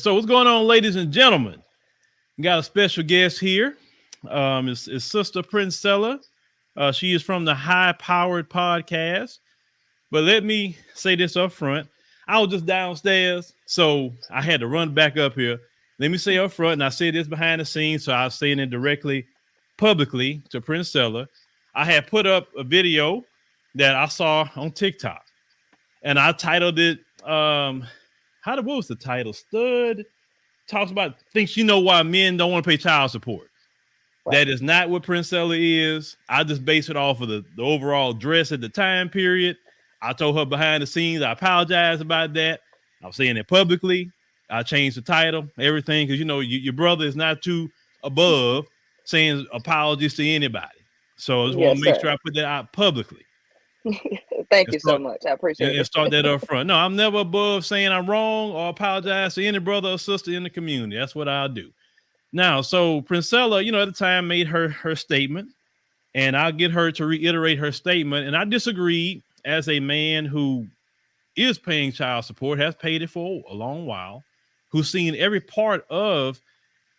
So what's going on, ladies and gentlemen? We got a special guest here. It's Sister Princella. She is from the High Powered Podcast. But let me say this up front. I was just downstairs, so I had to run back up here. Let me say up front, and I say this behind the scenes, so I was saying it directly, publicly to Princella. I had put up a video that I saw on TikTok, and I titled it, what was the title? Stud talks about thinks you know why men don't want to pay child support. Right. That is not what Princella is. I just base it off of the overall dress at the time period. I told her behind the scenes, I apologize about that. I'm saying it publicly. I changed the title, everything, because your brother is not too above saying apologies to anybody. So I just want to make sure I put that out publicly. Thank you so much. I appreciate it. And start that up front. No, I'm never above saying I'm wrong or apologize to any brother or sister in the community. That's what I'll do. Now, so Princella, at the time made her statement, and I'll get her to reiterate her statement. And I disagreed as a man who is paying child support, has paid it for a long while, who's seen every part of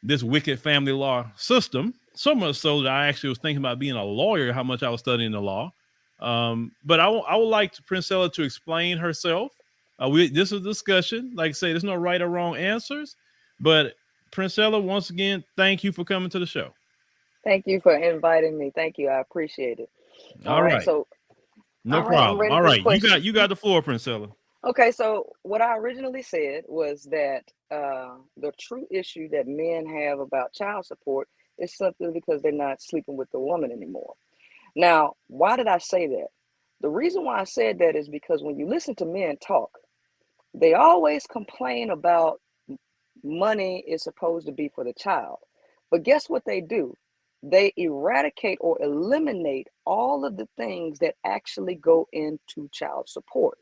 this wicked family law system, so much so that I actually was thinking about being a lawyer, how much I was studying the law. But I would like Princella to explain herself. This is a discussion. Like I say, there's no right or wrong answers. But Princella, once again, thank you for coming to the show. Thank you for inviting me. Thank you. I appreciate it. All right. So, no problem. All right. You got the floor, Princella. Okay. So what I originally said was that the true issue that men have about child support is simply because they're not sleeping with the woman anymore. Now, why did I say that? The reason why I said that is because when you listen to men talk, they always complain about money is supposed to be for the child. But guess what they do? They eradicate or eliminate all of the things that actually go into child support.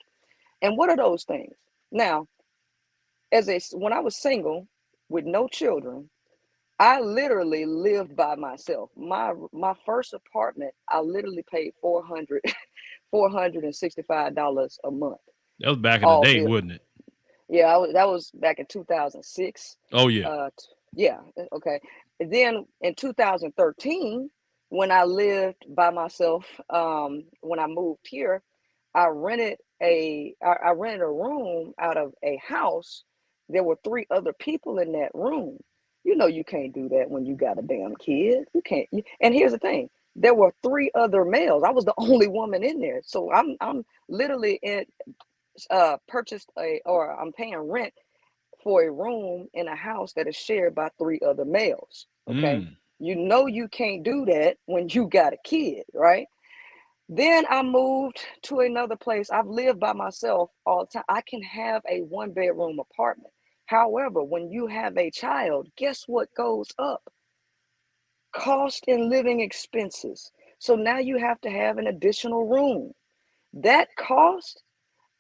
And what are those things? Now, when I was single with no children, I literally lived by myself. My first apartment, I literally paid $465 a month. That was back in the day, wasn't it? Yeah, that was back in 2006. Oh, yeah. Yeah, okay. And then in 2013, when I lived by myself, when I moved here, I rented a room out of a house. There were 3 other people in that room. You can't do that when you got a damn kid. You can't. And here's the thing: there were 3 other males. I was the only woman in there, so I'm literally I'm paying rent for a room in a house that is shared by 3 other males. Okay, you can't do that when you got a kid, right? Then I moved to another place. I've lived by myself all the time. I can have a 1-bedroom apartment. However, when you have a child, guess what goes up? Cost and living expenses. So now you have to have an additional room. That cost,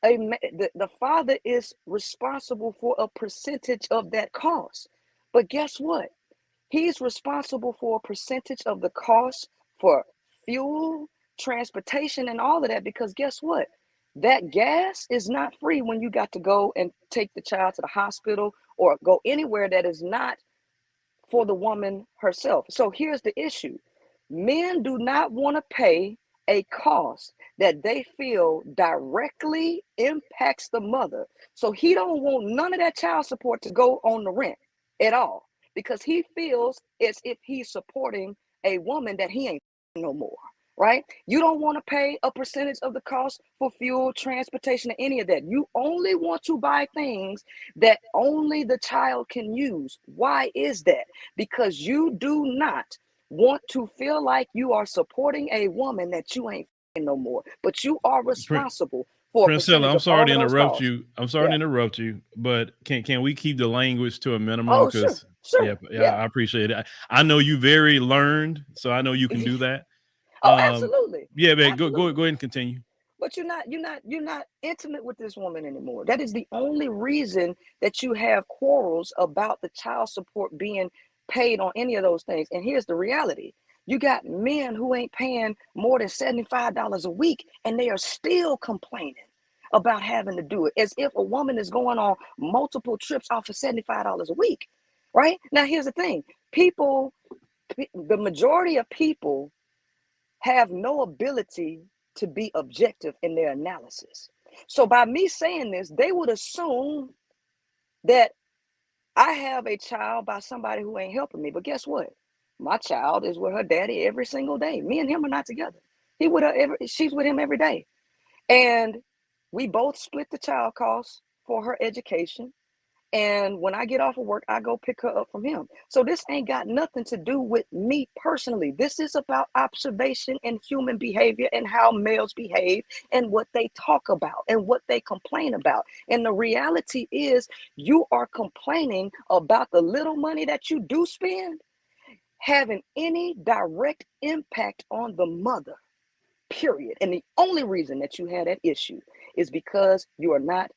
the father is responsible for a percentage of that cost. But guess what? He's responsible for a percentage of the cost for fuel, transportation, and all of that, because guess what? That gas is not free when you got to go and take the child to the hospital or go anywhere that is not for the woman herself. So here's the issue. Men do not want to pay a cost that they feel directly impacts the mother. So he don't want none of that child support to go on the rent at all, because he feels as if he's supporting a woman that he ain't no more. Right? You don't want to pay a percentage of the cost for fuel, transportation, or any of that. You only want to buy things that only the child can use. Why is that? Because you do not want to feel like you are supporting a woman that you ain't no more, but you are responsible for. Princella, I'm sorry to interrupt you. To interrupt you, but can we keep the language to a minimum? Oh, sure. Yeah, I appreciate it. I know you very learned, so I know you can do that. Oh, absolutely. Yeah, man. Go ahead and continue. But you're not intimate with this woman anymore. That is the only reason that you have quarrels about the child support being paid on any of those things. And here's the reality: you got men who ain't paying more than $75 a week, and they are still complaining about having to do it, as if a woman is going on multiple trips off of $75 a week, right? Now, here's the thing. The majority of people have no ability to be objective in their analysis. So by me saying this, they would assume that I have a child by somebody who ain't helping me. But guess what? My child is with her daddy every single day. Me and him are not together. She's with him every day. And we both split the child costs for her education. And when I get off of work, I go pick her up from him. So this ain't got nothing to do with me personally. This is about observation and human behavior and how males behave and what they talk about and what they complain about. And the reality is, you are complaining about the little money that you do spend having any direct impact on the mother, period. And the only reason that you had that issue is because you are not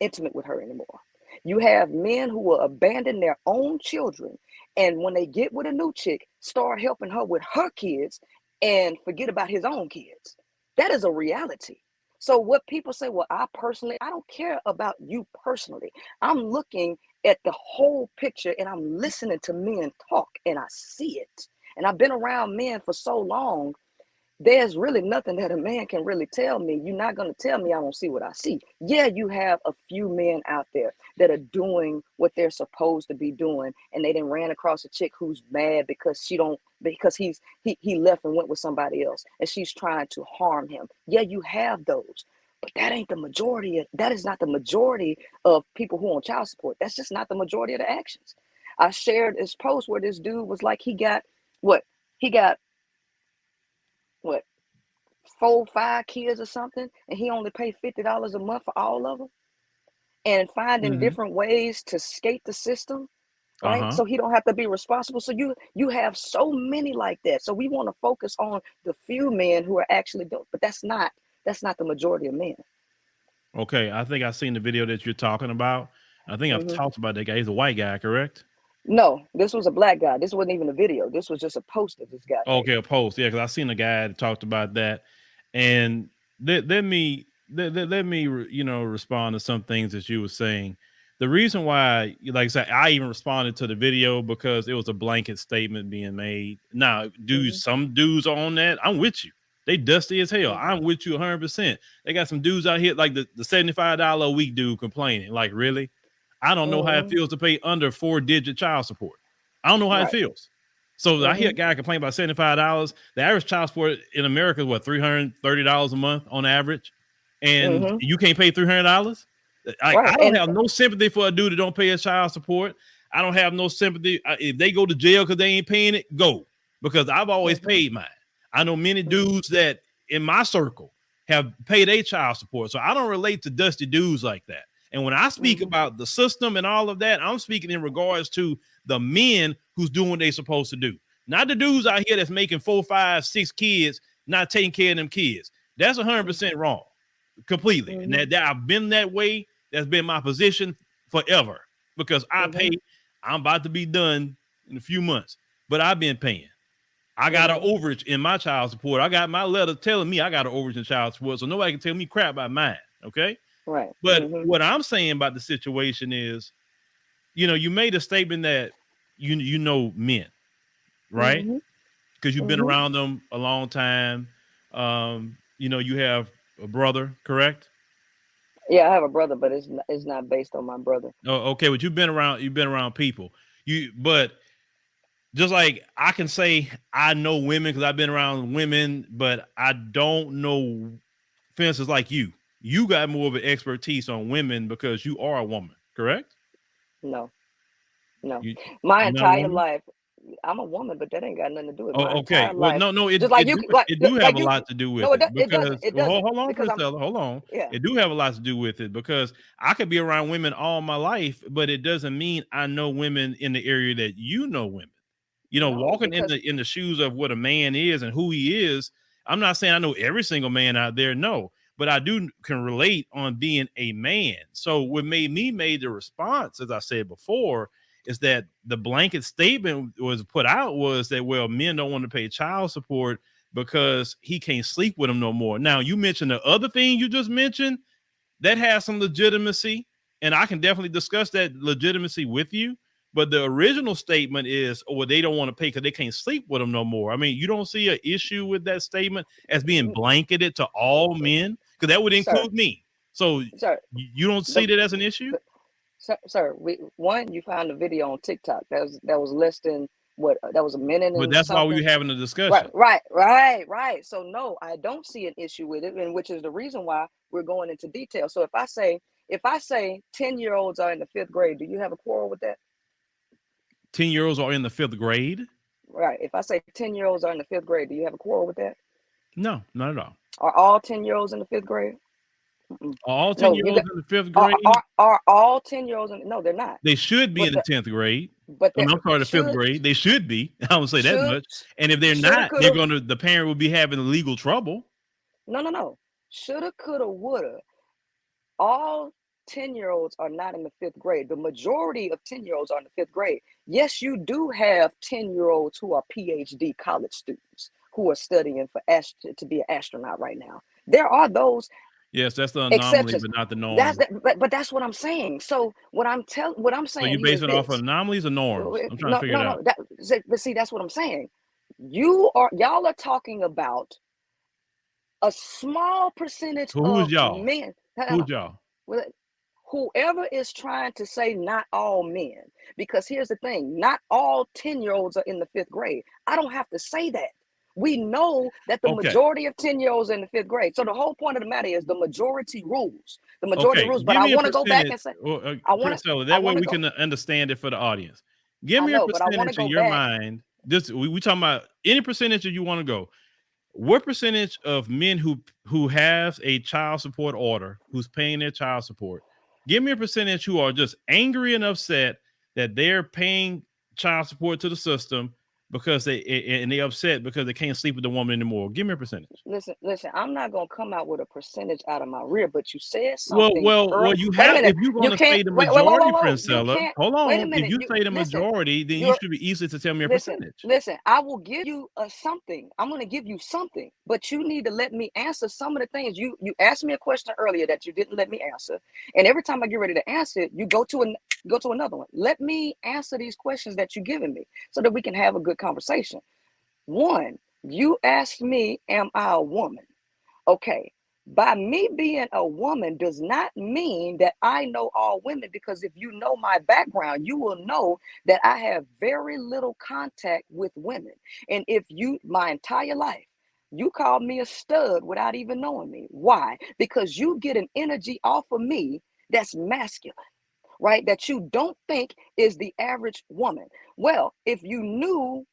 intimate with her anymore. You have men who will abandon their own children, and when they get with a new chick, start helping her with her kids and forget about his own kids. That is a reality. So what people say, well, I don't care about you personally. I'm looking at the whole picture, and I'm listening to men talk, and I see it. And I've been around men for so long. There's really nothing that a man can really tell me. You're not going to tell me I don't see what I see. Yeah, you have a few men out there that are doing what they're supposed to be doing, and they done ran across a chick who's mad because he left and went with somebody else, and she's trying to harm him. Yeah, you have those, but that ain't the majority. That is not the majority of people who are on child support. That's just not the majority of the actions. I shared this post where this dude was like, he got what 4, 5 kids or something, and he only paid $50 a month for all of them, and finding different ways to skate the system, right? So he don't have to be responsible. So you have so many like that. So we want to focus on the few men who are actually doing, but that's not the majority of men. Okay, I think I've seen the video that you're talking about. I think I've talked about that guy. He's a white guy, correct? No, this was a black guy. This wasn't even a video. This was just a post that this guy made. Okay, a post. Yeah, because I've seen a guy that talked about that. And let me respond to some things that you were saying. The reason why, like I said, I even responded to the video because it was a blanket statement being made. Now, some dudes are on that. I'm with you. They dusty as hell. I'm with you 100%. They got some dudes out here like the $75 a week dude complaining. Like, really? I don't know how it feels to pay under 4-digit child support. I don't know how it feels. So I hear a guy complain about $75. The average child support in America is what, $330 a month on average, and you can't pay $300. I don't have no sympathy for a dude that don't pay his child support. I don't have no sympathy if they go to jail because they ain't paying it. Go, because I've always paid mine. I know many dudes that in my circle have paid their child support, so I don't relate to dusty dudes like that. And when I speak about the system and all of that, I'm speaking in regards to the men who's doing what they're supposed to do. Not the dudes out here that's making 4, 5, 6 kids, not taking care of them kids. That's 100% wrong, completely. And that I've been that way. That's been my position forever because I pay. I'm about to be done in a few months, but I've been paying. I got an overage in my child support. I got my letter telling me I got an overage in child support, so nobody can tell me crap about mine. Okay. Right. But what I'm saying about the situation is, you made a statement that you know men, right? Because you've been around them a long time. You have a brother, correct? Yeah, I have a brother, but it's not based on my brother. Oh, okay. But you've been around people. But just like I can say I know women because I've been around women, but I don't know, for instance, like you. You got more of an expertise on women because you are a woman, correct? No. My entire life, I'm a woman, but that ain't got nothing to do with my entire life. No, it do have a lot to do with it. It doesn't. It doesn't. Hold on, Princella, hold on. Yeah. It do have a lot to do with it because I could be around women all my life, but it doesn't mean I know women in the area that you know women. Walking in the shoes of what a man is and who he is. I'm not saying I know every single man out there, no, but I can relate on being a man. So what made the response, as I said before, is that the blanket statement was put out was that, well, men don't want to pay child support because he can't sleep with them no more. Now, you mentioned the other thing you just mentioned. that has some legitimacy, and I can definitely discuss that legitimacy with you. But the original statement is, oh, well, they don't want to pay because they can't sleep with them no more. I mean, you don't see an issue with that statement as being blanketed to all men, because that would include me. So sir, you don't see that as an issue? sir, you found a video on TikTok that was less than that was a minute But and that's why something. we're having a discussion. Right. So no, I don't see an issue with it, and which is the reason why we're going into detail. So if I say 10-year-olds are in the 5th grade, do you have a quarrel with that? 10-year-olds are in the 5th grade? Right. If I say 10-year-olds are in the 5th grade, do you have a quarrel with that? No, not at all. Are all 10-year-olds in the 5th grade? All No, you 10-year-olds got in the 5th grade? are all 10-year-olds in? No, they're not. They should be But in the 10th grade. but I mean, that I'm sorry, the 5th should grade. They should be. I don't say that should much. And if they're shoulda not, they're coulda. the parent will be having legal trouble. No. Shoulda coulda woulda. All 10-year-olds are not in the 5th grade. The majority of 10-year-olds are in the 5th grade. Yes, you do have 10-year-olds who are PhD college students who are studying to be an astronaut right now. There are those Yes, that's the anomaly, exceptions. but not the norm. But that's what I'm saying. So what I'm So you saying here base is it off of this. anomalies or norms? I'm trying to figure it out. But see, that's what I'm saying. Y'all are talking about a small percentage So who's of y'all? men. Who's y'all? Well, whoever is trying to say not all men, because here's the thing, not all 10-year-olds are in the 5th grade. I don't have to say that. We know that the Okay. majority of 10-year-olds are in the 5th grade. So the whole point of the matter is the majority rules. The majority Okay. rules. But Give I me a want to go back percentage, and say, I want to, Priscilla. I That way want to we go. can understand it for the audience. Give I me a know, but I want to percentage in go your back. mind. This we talking about any percentage that you want to go. What percentage of men who has a child support order, who's paying their child support, give me a percentage who are just angry and upset that they're paying child support to the system because they upset because they can't sleep with the woman anymore. Give me a percentage. Listen. I'm not gonna come out with a percentage out of my rear, but you said Well, something well, well. early. You Wait a have minute. if you're You going to can't. say the Wait. Whoa, majority, whoa, whoa. You Princella. can't. Hold Wait a on. If minute. you You say the listen. majority, then you You're should be easy to tell me a listen. percentage. Listen. I will give you something. I'm gonna give you something, but you need to let me answer some of the things you asked me a question earlier that you didn't let me answer, and every time I get ready to answer it, you go to another one. Let me answer these questions that you're giving me so that we can have a good conversation. One, you asked me, am I a woman? Okay. By me being a woman does not mean that I know all women, because if you know my background, you will know that I have very little contact with women. And if my entire life, you called me a stud without even knowing me. Why? Because you get an energy off of me that's masculine, right? That you don't think is the average woman. Well, if you knew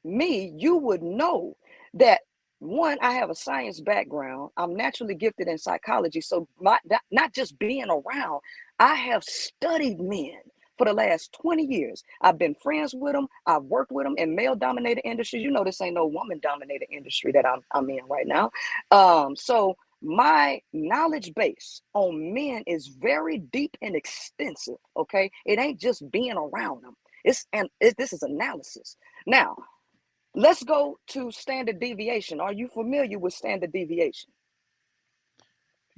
me, you would know that, one, I have a science background. I'm naturally gifted in psychology. So not just being around, I have studied men for the last 20 years. I've been friends with them. I've worked with them in male dominated industries. You know, this ain't no woman dominated industry that I'm in right now. So my knowledge base on men is very deep and extensive. Okay. It ain't just being around them. This is analysis. Now, let's go to standard deviation. Are you familiar with standard deviation?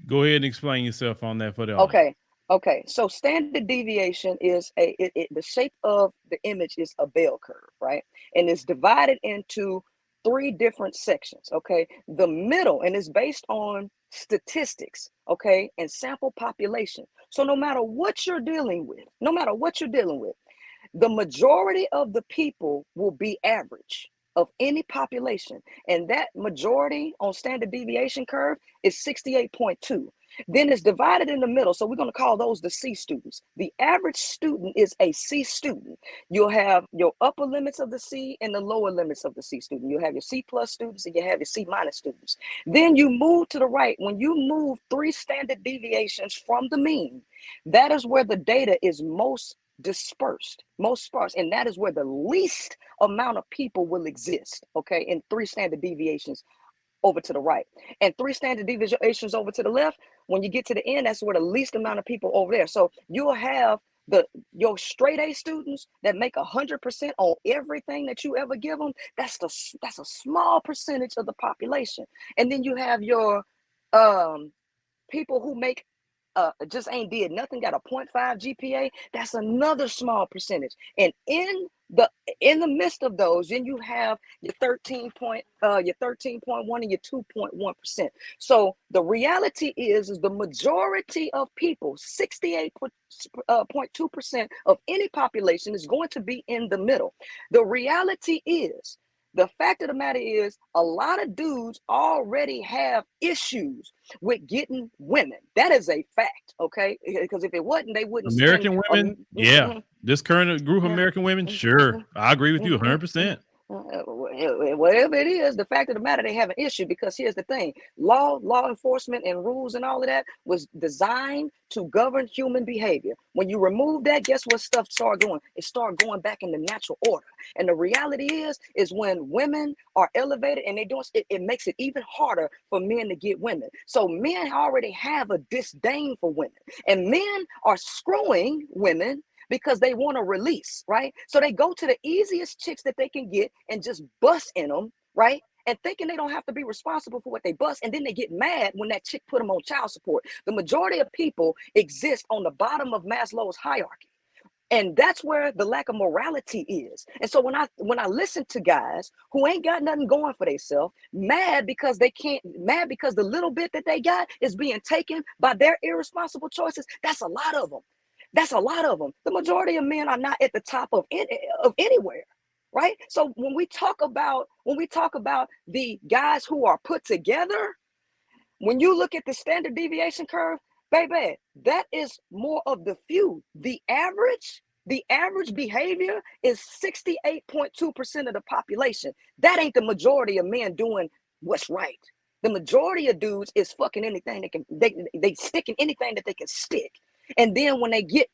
Go ahead and explain yourself on that for the audience. Okay. So standard deviation is the shape of the image is a bell curve, right? And it's divided into 3 different sections. Okay. The middle, and it's based on statistics, okay, and sample population. So no matter what you're dealing with, the majority of the people will be average of any population. And that majority on standard deviation curve is 68.2. Then it's divided in the middle. So we're going to call those the C students. The average student is a C student. You'll have your upper limits of the C and the lower limits of the C student. You'll have your C plus students and you have your C minus students. Then you move to the right. When you move 3 standard deviations from the mean, that is where the data is most dispersed, most sparse, and that is where the least amount of people will exist, okay, in 3 standard deviations over to the right, and 3 standard deviations over to the left. When you get to the end, that's where the least amount of people over there. So you'll have your straight A students that make 100% on everything that you ever give them. That's a small percentage of the population. And then you have your people who make just ain't did nothing, got a 0.5 GPA, that's another small percentage. And in the midst of those, then you have your 13.1 and your 2.1%. So the reality is the majority of people, 68.2% of any population, is going to be in the middle. The reality is, the fact of the matter is, a lot of dudes already have issues with getting women. That is a fact, okay? Because if it wasn't, they wouldn't spend. American women, yeah. This current group of American women, sure. I agree with you 100%. Whatever it is, the fact of the matter, they have an issue, because here's the thing: law enforcement and rules and all of that was designed to govern human behavior. When you remove that, guess what stuff started going? It started going back into natural order. And the reality is when women are elevated and they doing it makes it even harder for men to get women. So men already have a disdain for women, and men are screwing women because they want to release, right? So they go to the easiest chicks that they can get and just bust in them, right? And thinking they don't have to be responsible for what they bust. And then they get mad when that chick put them on child support. The majority of people exist on the bottom of Maslow's hierarchy. And that's where the lack of morality is. And so when I listen to guys who ain't got nothing going for themselves, mad because the little bit that they got is being taken by their irresponsible choices, that's a lot of them. That's a lot of them. The majority of men are not at the top of anywhere, right? So when we talk about the guys who are put together, when you look at the standard deviation curve, baby, that is more of the few. The average behavior is 68.2% of the population. That ain't the majority of men doing what's right. The majority of dudes is fucking anything they stick in anything that they can stick. And then when they get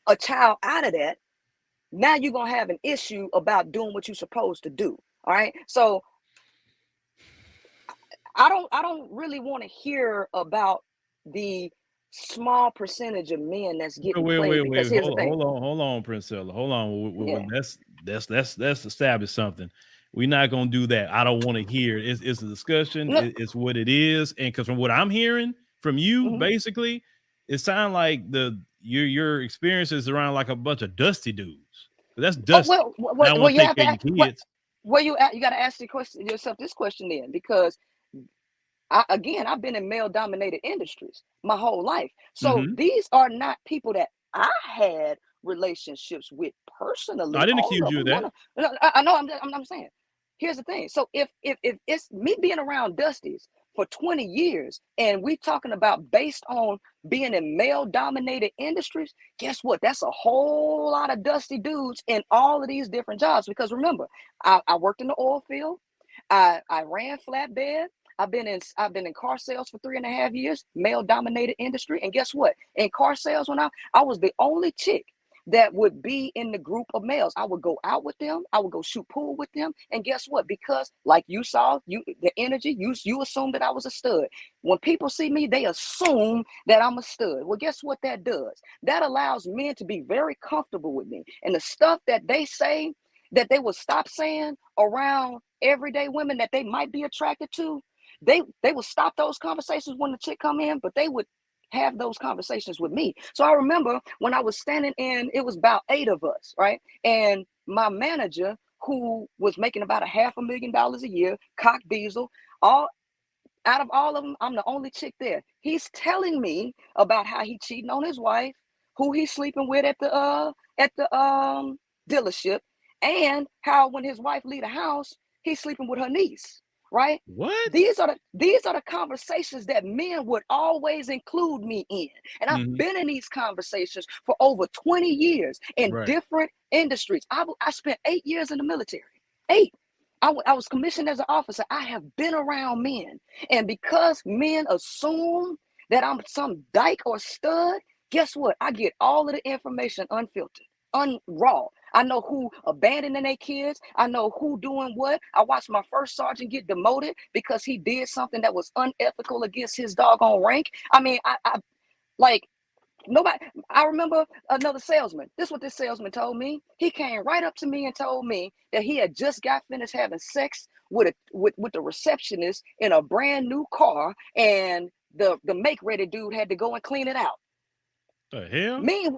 a child out of that, now you're going to have an issue about doing what you're supposed to do. All right. So I don't really want to hear about the small percentage of men that's getting played, because here's the thing. Hold on, Princella. Hold on. Yeah. Let's establish something. We're not gonna do that. I don't want to hear it. It's a discussion. No. It's what it is. And because from what I'm hearing from you, Mhm. basically, it sounds like your experiences around like a bunch of dusty dudes. That's dusty. Now I want You to take have care to of your kids. you got to ask yourself this question then, because I've been in male dominated industries my whole life. So Mhm. these are not people that I had relationships with No, I personally. didn't All accuse of you of them that. I know. I'm saying, here's the thing. So if it's me being around Dusties for 20 years, and we talking about based on being in male dominated industries, guess what? That's a whole lot of dusty dudes in all of these different jobs. Because remember, I worked in the oil field. I ran flatbed. I've been in car sales for 3.5 years, male dominated industry. And guess what? In car sales, when I was the only chick that would be in the group of males. I would go out with them. I would go shoot pool with them. And guess what? Because like you saw, the energy, you assume that I was a stud. When people see me, they assume that I'm a stud. Well, guess what that does? That allows men to be very comfortable with me. And the stuff that they say that they will stop saying around everyday women that they might be attracted to, they will stop those conversations when the chick come in, but they would have those conversations with me. So I remember when I was standing in, it was about 8 of us, right? And my manager, who was making about $500,000 a year, cock diesel, all out of all of them, I'm the only chick there. He's telling me about how he cheating on his wife, who he's sleeping with at the dealership, and how when his wife leave the house, he's sleeping with her niece. Right? What? These are the conversations that men would always include me in. And I've been in these conversations for over 20 years in Right. different industries. I spent 8 years in the military. 8. I was commissioned as an officer. I have been around men. And because men assume that I'm some dyke or stud, guess what? I get all of the information unfiltered, raw. I know who abandoning their kids. I know who doing what. I watched my first sergeant get demoted because he did something that was unethical against his doggone rank. I mean, I like nobody. I remember another salesman. This is what this salesman told me. He came right up to me and told me that he had just got finished having sex with the receptionist in a brand new car, and the make ready dude had to go and clean it out. The hell? Me,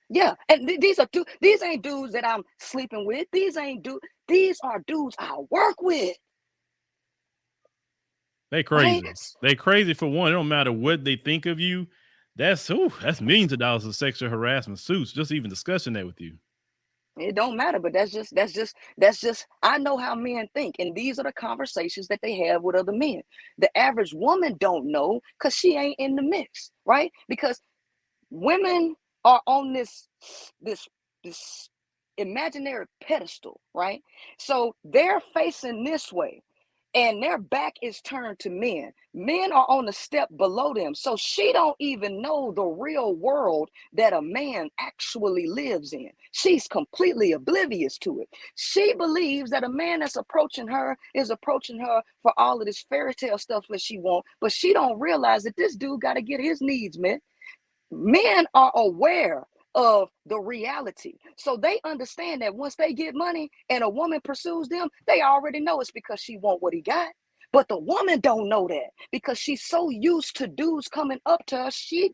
yeah. And these ain't dudes that I'm sleeping with. These are dudes I work with. They crazy. Right? They crazy for one. It don't matter what they think of you. That's millions of dollars of sexual harassment suits. Just even discussing that with you. It don't matter, but that's just I know how men think, and these are the conversations that they have with other men. The average woman don't know because she ain't in the mix, right? Because women are on this imaginary pedestal, right? So they're facing this way and their back is turned to men. Men are on a step below them. So she don't even know the real world that a man actually lives in. She's completely oblivious to it. She believes that a man that's approaching her is approaching her for all of this fairy tale stuff that she wants, but she don't realize that this dude got to get his needs met. Men are aware of the reality. So they understand that once they get money and a woman pursues them, they already know it's because she want what he got. But the woman don't know that because she's so used to dudes coming up to her, she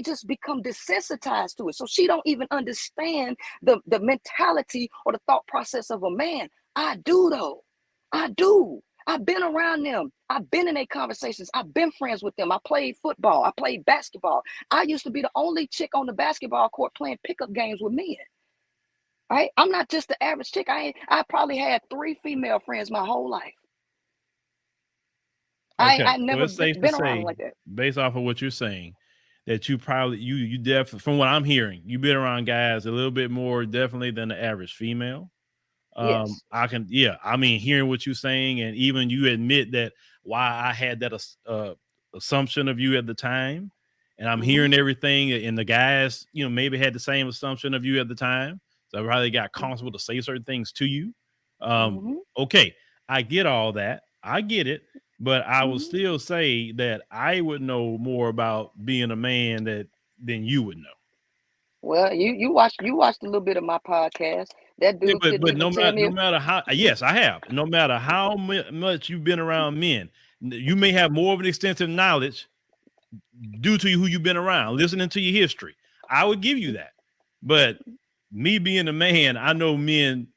just become desensitized to it. So she don't even understand the mentality or the thought process of a man. I do though. I do. I've been around them. I've been in their conversations. I've been friends with them. I played football. I played basketball. I used to be the only chick on the basketball court playing pickup games with men. Right? I'm not just the average chick. I probably had 3 female friends my whole life. Okay. I never it's safe been to around say, like that. based off of what you're saying, that you probably you definitely, from what I'm hearing, you've been around guys a little bit more definitely than the average female. Yes. I mean, hearing what you're saying, and even you admit that why I had that assumption of you at the time, and I'm hearing everything, and the guys, maybe had the same assumption of you at the time, so I probably got comfortable to say certain things to you. Okay, I get all that, I get it, but I will still say that I would know more about being a man than you would know. Well, you watched a little bit of my podcast. That Yeah, dude couldn't but even tell me. no matter how, yes, I have. No matter how much you've been around men, you may have more of an extensive knowledge due to who you've been around, listening to your history. I would give you that. But me being a man, I know men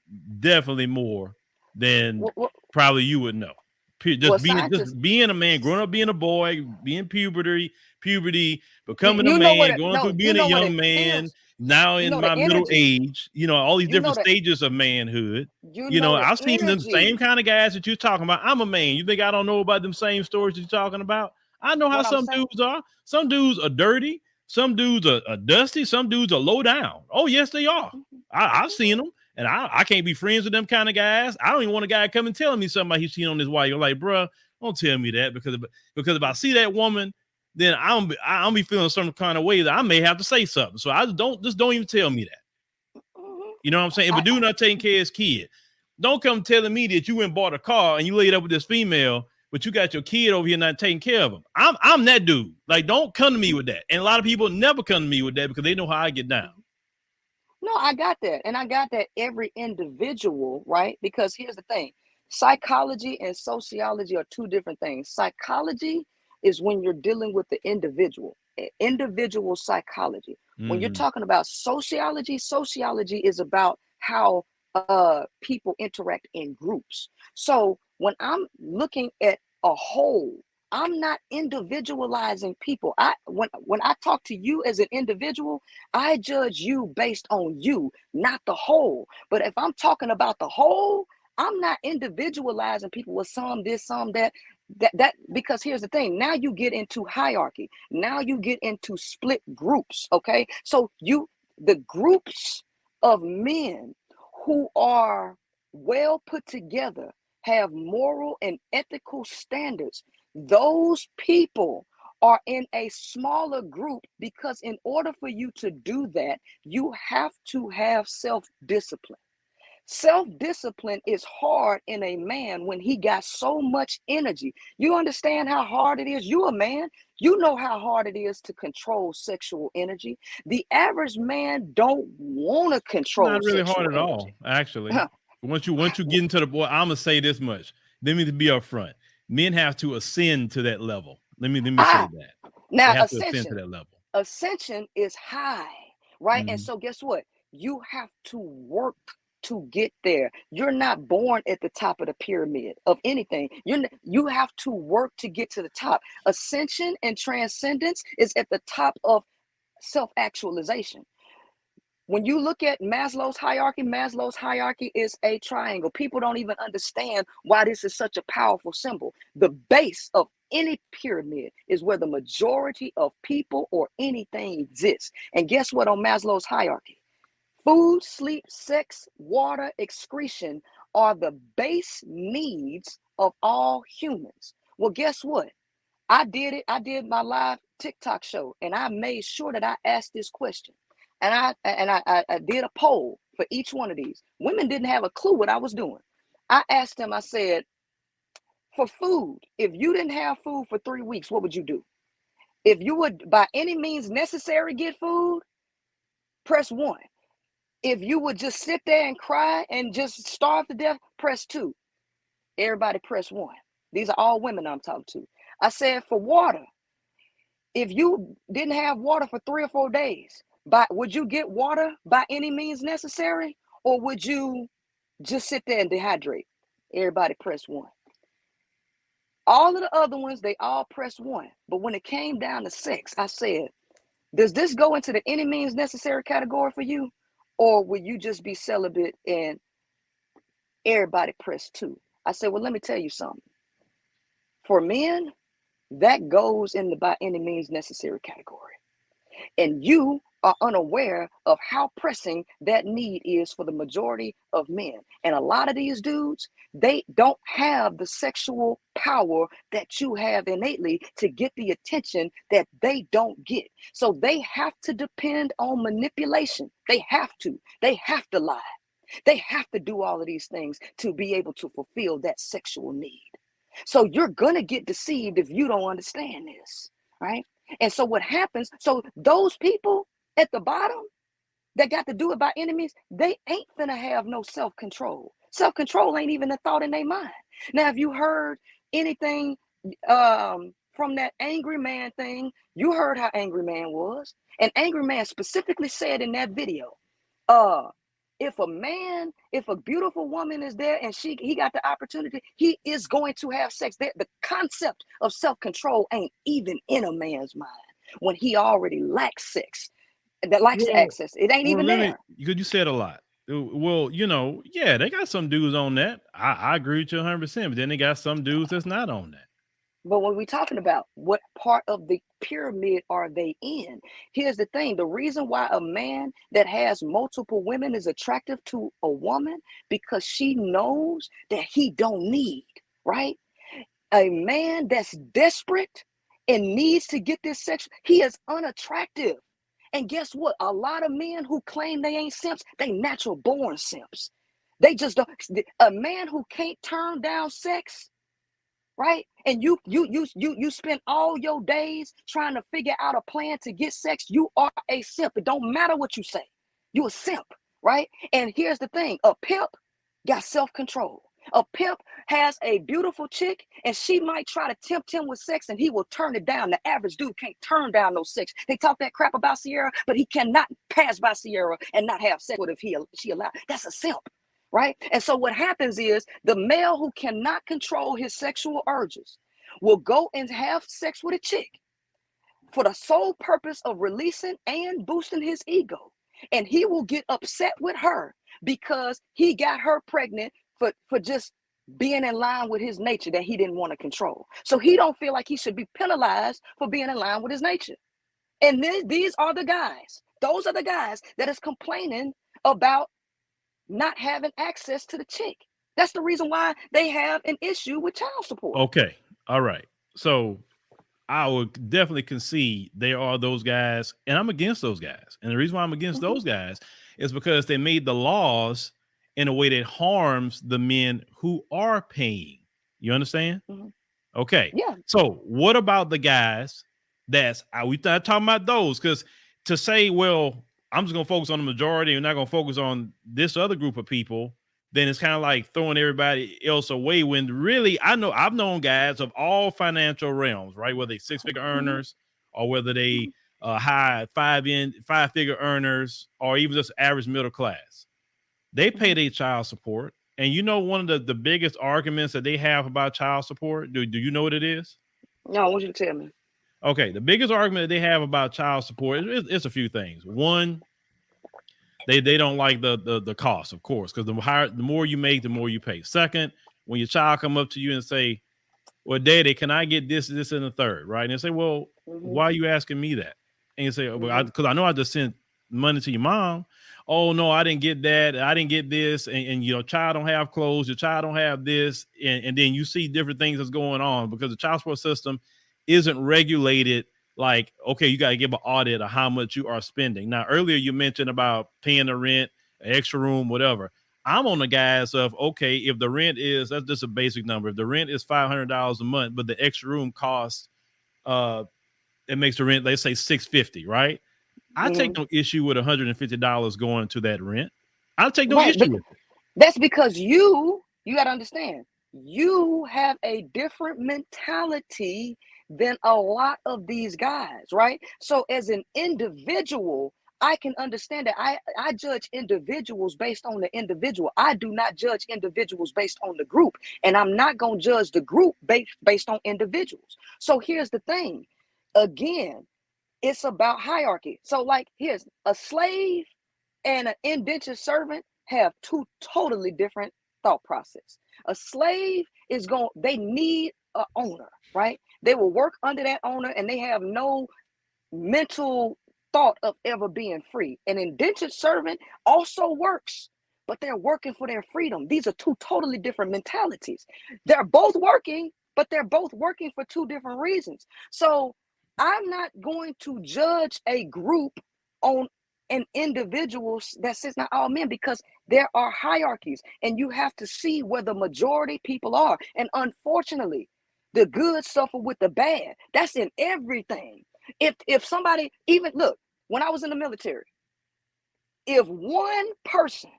definitely more than probably you would know. Just being a man, growing up being a boy, being puberty, becoming a man, going through being a young man, now in my middle age, all these different stages of manhood. I've seen them same kind of guys that you're talking about. I'm a man. You think I don't know about them same stories that you're talking about? I know how some dudes are. Some dudes are dirty. Some dudes are dusty. Some dudes are low down. Oh, yes, they are. I've seen them. And I can't be friends with them kind of guys. I don't even want a guy coming telling me something he's seen on his wife. You're like, bro, don't tell me that because if I see that woman, then I'll be feeling some kind of way that I may have to say something. So don't even tell me that. You know what I'm saying? If a dude not taking care of his kid, don't come telling me that you went and bought a car and you laid up with this female, but you got your kid over here not taking care of him. I'm that dude. Like, don't come to me with that. And a lot of people never come to me with that because they know how I get down. No, I got that. And I got that every individual, right? Because here's the thing. Psychology and sociology are 2 different things. Psychology is when you're dealing with the individual psychology. When you're talking about sociology is about how people interact in groups. So when I'm looking at a whole, I'm not individualizing people. When I talk to you as an individual, I judge you based on you, not the whole. But if I'm talking about the whole, I'm not individualizing people with some this, some that. That because here's the thing. Now you get into hierarchy. Now you get into split groups. Okay, so the groups of men who are well put together, have moral and ethical standards, those people are in a smaller group because in order for you to do that, you have to have self-discipline. Self-discipline is hard in a man when he got so much energy. You understand how hard it is? You're a man. You know how hard it is to control sexual energy. The average man don't want to control not really sexual hard at energy. all, actually. Once you get into the boy, I'm gonna say this much. Let me be upfront. Men have to ascend to that level. Let me say that. They Now have to ascend to that level. ascension is high, right? And Mhm. so guess what? You have to work to get there. You're not born at the top of the pyramid of anything. You have to work to get to the top. Ascension and transcendence is at the top of self-actualization. When you look at Maslow's hierarchy is a triangle. People don't even understand why this is such a powerful symbol. The base of any pyramid is where the majority of people or anything exists. And guess what on Maslow's hierarchy? Food, sleep, sex, water, excretion are the base needs of all humans. Well, guess what? I did it. I did my live TikTok show, and I made sure that I asked this question. And I did a poll for each one of these. Women didn't have a clue what I was doing. I asked them, I said, for food, if you didn't have food for 3 weeks, what would you do? If you would by any means necessary get food, press 1. If you would just sit there and cry and just starve to death, press 2. Everybody press 1. These are all women I'm talking to. I said, for water, if you didn't have water for 3 or 4 days, would you get water by any means necessary? Or would you just sit there and dehydrate? Everybody press 1. All of the other ones, they all pressed 1. But when it came down to sex, I said, does this go into the any means necessary category for you? Or will you just be celibate and everybody press 2? I said, well, let me tell you something. For men, that goes in the by any means necessary category. And you are unaware of how pressing that need is for the majority of men. And a lot of these dudes, they don't have the sexual power that you have innately to get the attention that they don't get. So they have to depend on manipulation. They have to lie. They have to do all of these things to be able to fulfill that sexual need. So you're going to get deceived if you don't understand this, right? And so what happens, so those people at the bottom that got to do it by enemies, they ain't finna have no self-control. Self-control ain't even a thought in their mind. Now, if you heard anything from that angry man thing, you heard how angry man was. And angry man specifically said in that video, if a beautiful woman is there and he got the opportunity, he is going to have sex. The concept of self-control ain't even in a man's mind when he already lacks sex, that lacks the Well, access. It ain't well, even let me there. because you said a lot. Well, yeah, they got some dudes on that. I agree with you 100%, but then they got some dudes that's not on that. But when we're talking about what part of the pyramid are they in, here's the thing. The reason why a man that has multiple women is attractive to a woman, because she knows that he don't need, right? A man that's desperate and needs to get this sex, he is unattractive. And guess what? A lot of men who claim they ain't simps, they natural born simps. They just don't. A man who can't turn down sex, right? And you spend all your days trying to figure out a plan to get sex. You are a simp. It don't matter what you say. You a simp, right? And here's the thing: a pimp got self-control. A pimp has a beautiful chick, and she might try to tempt him with sex, and he will turn it down. The average dude can't turn down no sex. They talk that crap about Sierra, but he cannot pass by Sierra and not have sex with if she allowed. That's a simp, right? And so what happens is the male who cannot control his sexual urges will go and have sex with a chick for the sole purpose of releasing and boosting his ego. And he will get upset with her because he got her pregnant for just being in line with his nature that he didn't want to control. So he don't feel like he should be penalized for being in line with his nature. And then these are the guys. Those are the guys that is complaining about not having access to the chick. That's the reason why they have an issue with child support. Okay. All right. So I would definitely concede there are those guys, and I'm against those guys. And the reason why I'm against Mhm. those guys is because they made the laws in a way that harms the men who are paying. You understand? Mhm. Okay. Yeah. So what about the guys we not talking about those? Because to say, well, I'm just gonna focus on the majority and not gonna focus on this other group of people, then it's kind of like throwing everybody else away. When really, I've known guys of all financial realms, right? Whether they 6-figure earners or whether they high five-figure earners or even just average middle class, they pay their child support. And you know, one of the biggest arguments that they have about child support, do you know what it is? No, I want you to tell me. Okay, the biggest argument that they have about child support is a few things. One, they don't like the cost, of course, because the more you make, the more you pay. Second, when your child come up to you and say, "Well, Daddy, can I get this, this, and the third?" Right? And they say, "Well, why are you asking me that?" And you say, "Well, because I know I just sent money to your mom." "Oh no, I didn't get that. I didn't get this." And your child don't have clothes. Your child don't have this, and then you see different things that's going on because the child support system isn't regulated. Like, okay, you got to give an audit of how much you are spending. Now, earlier you mentioned about paying the rent, an extra room, whatever. I'm on the guise of, okay, if the rent is, that's just a basic number. If the rent is $500 a month, but the extra room costs, it makes the rent, let's say $650, right? I take no issue with $150 going to that rent. I'll take no issue with it. That's because you got to understand, you have a different mentality than a lot of these guys, right? So as an individual, I can understand that. I judge individuals based on the individual. I do not judge individuals based on the group. And I'm not going to judge the group based on individuals. So here's the thing. Again, it's about hierarchy. So like, here's a slave and an indentured servant have two totally different thought process. A slave is they need an owner, right? They will work under that owner and they have no mental thought of ever being free. An indentured servant also works, but they're working for their freedom. These are two totally different mentalities. They're both working, but they're both working for two different reasons. So I'm not going to judge a group on an individual that says not all men, because there are hierarchies and you have to see where the majority people are. And unfortunately, the good suffer with the bad. That's in everything. If somebody, even look, when I was in the military, if one person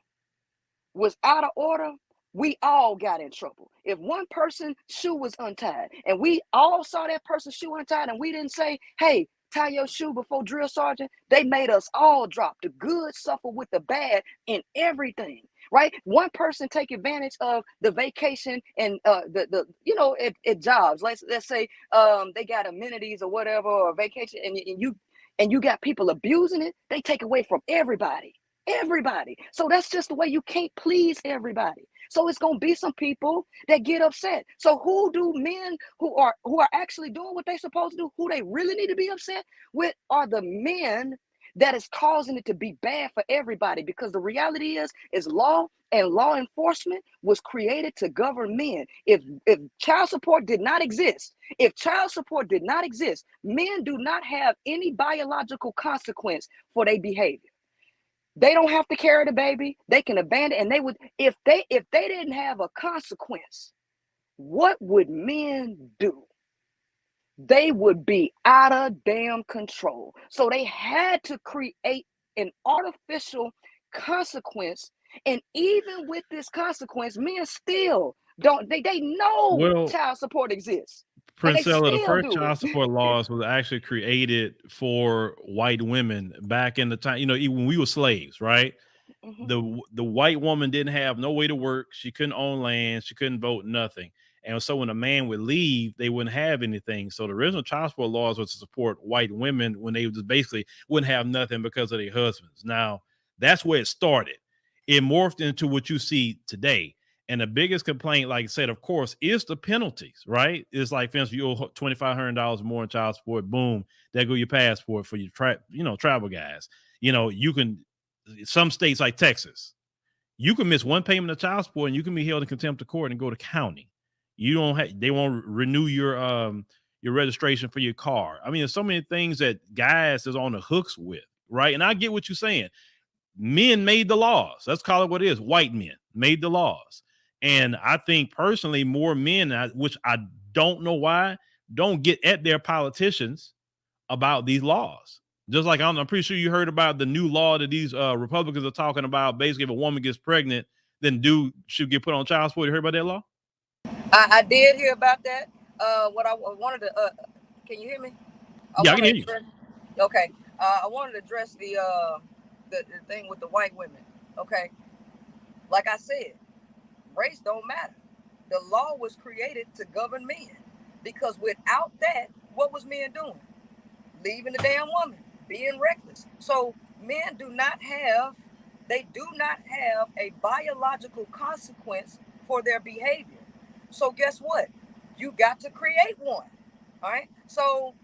was out of order, we all got in trouble. If one person's shoe was untied and we all saw that person's shoe untied and we didn't say, "Hey, tie your shoe before drill sergeant," they made us all drop. The good suffer with the bad in everything, right? One person take advantage of the vacation and the at jobs. Let's say they got amenities or whatever, or vacation, and you got people abusing it. They take away from everybody. So that's just the way. You can't please everybody. So it's gonna be some people that get upset. So who do men who are actually doing what they're supposed to do, who they really need to be upset with, are the men that is causing it to be bad for everybody. Because the reality is law and law enforcement was created to govern men. If child support did not exist, men do not have any biological consequence for their behavior. They don't have to carry the baby. They can abandon, and they would, if they didn't have a consequence, what would men do? They would be out of damn control. So they had to create an artificial consequence. And even with this consequence, men still don't, they know child support exists. Princella, the first child support laws was actually created for white women back in the time, even when we were slaves, right? The white woman didn't have no way to work. She couldn't own land. She couldn't vote, nothing. And so when a man would leave, they wouldn't have anything. So the original child support laws was to support white women when they just basically wouldn't have nothing because of their husbands. Now, that's where it started. It morphed into what you see today. And the biggest complaint, like I said, of course, is the penalties, right? It's like, for instance, you owe $2,500 more in child support. Boom, there go your passport for your travel guys. You can, some states like Texas, you can miss one payment of child support and you can be held in contempt of court and go to county. They won't renew your registration for your car. I mean, there's so many things that guys is on the hooks with, right? And I get what you're saying. Men made the laws. Let's call it what it is. White men made the laws. And I think personally, more men, which I don't know why, don't get at their politicians about these laws. Just like I'm pretty sure you heard about the new law that these Republicans are talking about. Basically, if a woman gets pregnant, then dude should get put on child support. You heard about that law? I did hear about that. What I wanted to, can you hear me? Yeah, I can hear you. Okay. I wanted to address the thing with the white women. Okay. Like I said, race don't matter. The law was created to govern men, because without that, what was men doing? Leaving the damn woman, being reckless. So men do not have a biological consequence for their behavior. So guess what? You got to create one. All right. So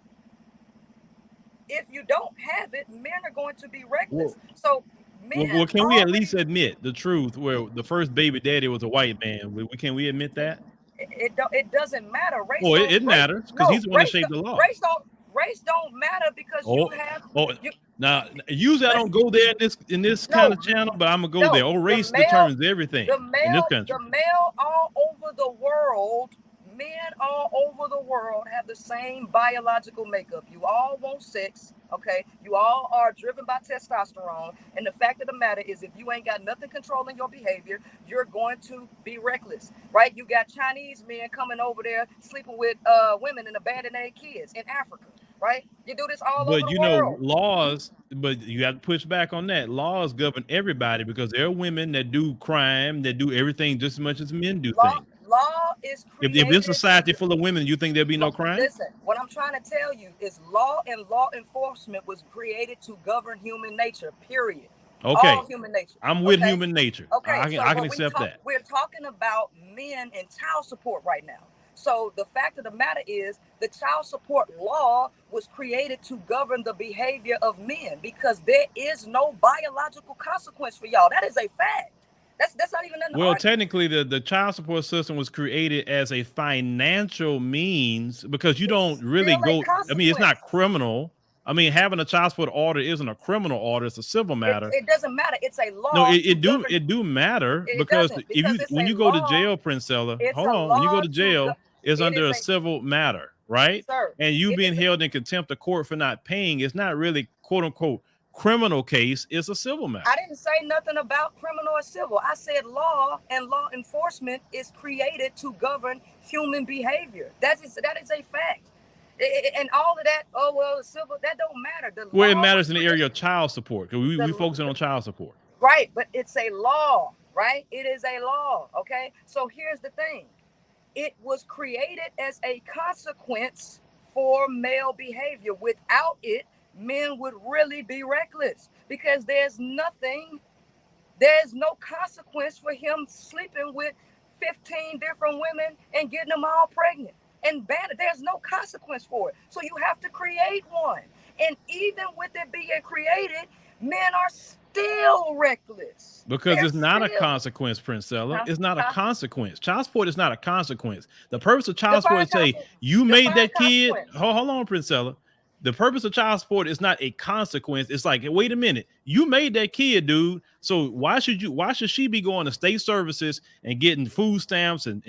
if you don't have it, men are going to be reckless. So men can we at least admit the truth where the first baby daddy was a white man? Can we admit that? It doesn't matter. Race. Well, it matters because he's the one that shaped the law. Race don't matter because now usually I don't go there in this kind of channel, but I'm gonna go there. Race determines everything in this country. The male all over the world, men all over the world have the same biological makeup. You all want sex, okay? You all are driven by testosterone, and the fact of the matter is, if you ain't got nothing controlling your behavior, you're going to be reckless, right? You got Chinese men coming over there sleeping with women and abandoning their kids in Africa, right? You do this all over the world. Laws, but you have to push back on that. Laws govern everybody because there are women that do crime, that do everything just as much as men do things. Law is created. If this society full of women, you think there'd be no crime? Listen, what I'm trying to tell you is law and law enforcement was created to govern human nature, period. Okay. All human nature. I'm with human nature. Okay. I can accept that. We're talking about men and child support right now. So the fact of the matter is the child support law was created to govern the behavior of men, because there is no biological consequence for y'all. That is a fact. That's not even nothing. Well, technically, the child support system was created as a financial means because you don't really go. I mean, it's not criminal. I mean, having a child support order isn't a criminal order; it's a civil matter. It doesn't matter. It's a law. No, it do matter because when you go to jail, Princella, hold on. When you go to jail, it's under a civil matter, right? Sir, and you being held in contempt of court for not paying, it's not really quote unquote criminal case. It's a civil matter. I didn't say nothing about criminal or civil. I said law and law enforcement is created to govern human behavior. That is a fact. And all of that, civil, that don't matter. It matters in the area of child support because we focusing on child support. Right, but it's a law, right? It is a law, okay? So here's the thing. It was created as a consequence for male behavior. Without it, men would really be reckless because there's no consequence for him sleeping with 15 different women and getting them all pregnant. And there's no consequence for it. So you have to create one. And even with it being created, men are still reckless. Because it's not a consequence, Princella. It's not a consequence. Child support is not a consequence. The purpose of child support is say, you made that kid. Hold on, Princella. The purpose of child support is not a consequence. It's like, wait a minute, you made that kid, dude. So why should she be going to state services and getting food stamps and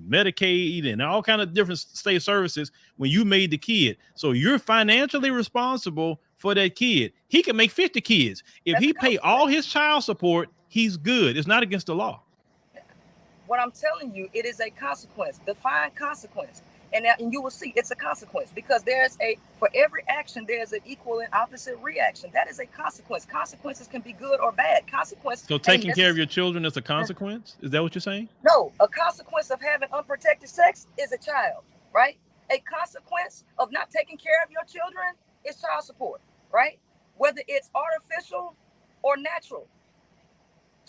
Medicaid and all kind of different state services when you made the kid? So you're financially responsible for that kid. He can make 50 kids. If he pay all his child support, he's good. It's not against the law. What I'm telling you, it is a consequence. Define consequence. And you will see it's a consequence because for every action, there's an equal and opposite reaction. That is a consequence. Consequences can be good or bad. So taking care of your children is a consequence? Is that what you're saying? No, a consequence of having unprotected sex is a child, right? A consequence of not taking care of your children is child support, right? Whether it's artificial or natural.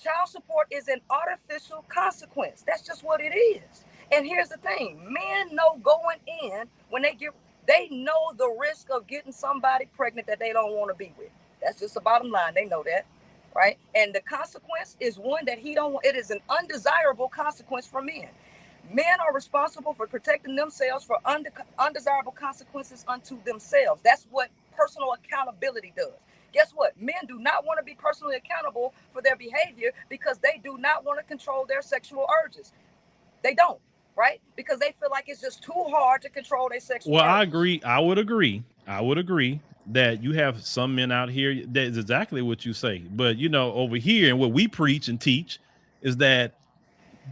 Child support is an artificial consequence. That's just what it is. And here's the thing, men know going in when they know the risk of getting somebody pregnant that they don't want to be with. That's just the bottom line. They know that, right? And the consequence is one that it is an undesirable consequence for men. Men are responsible for protecting themselves for undesirable consequences unto themselves. That's what personal accountability does. Guess what? Men do not want to be personally accountable for their behavior because they do not want to control their sexual urges. They don't. Right? Because they feel like it's just too hard to control their sexual urges. I agree. I would agree that you have some men out here that is exactly what you say. But, over here and what we preach and teach, is that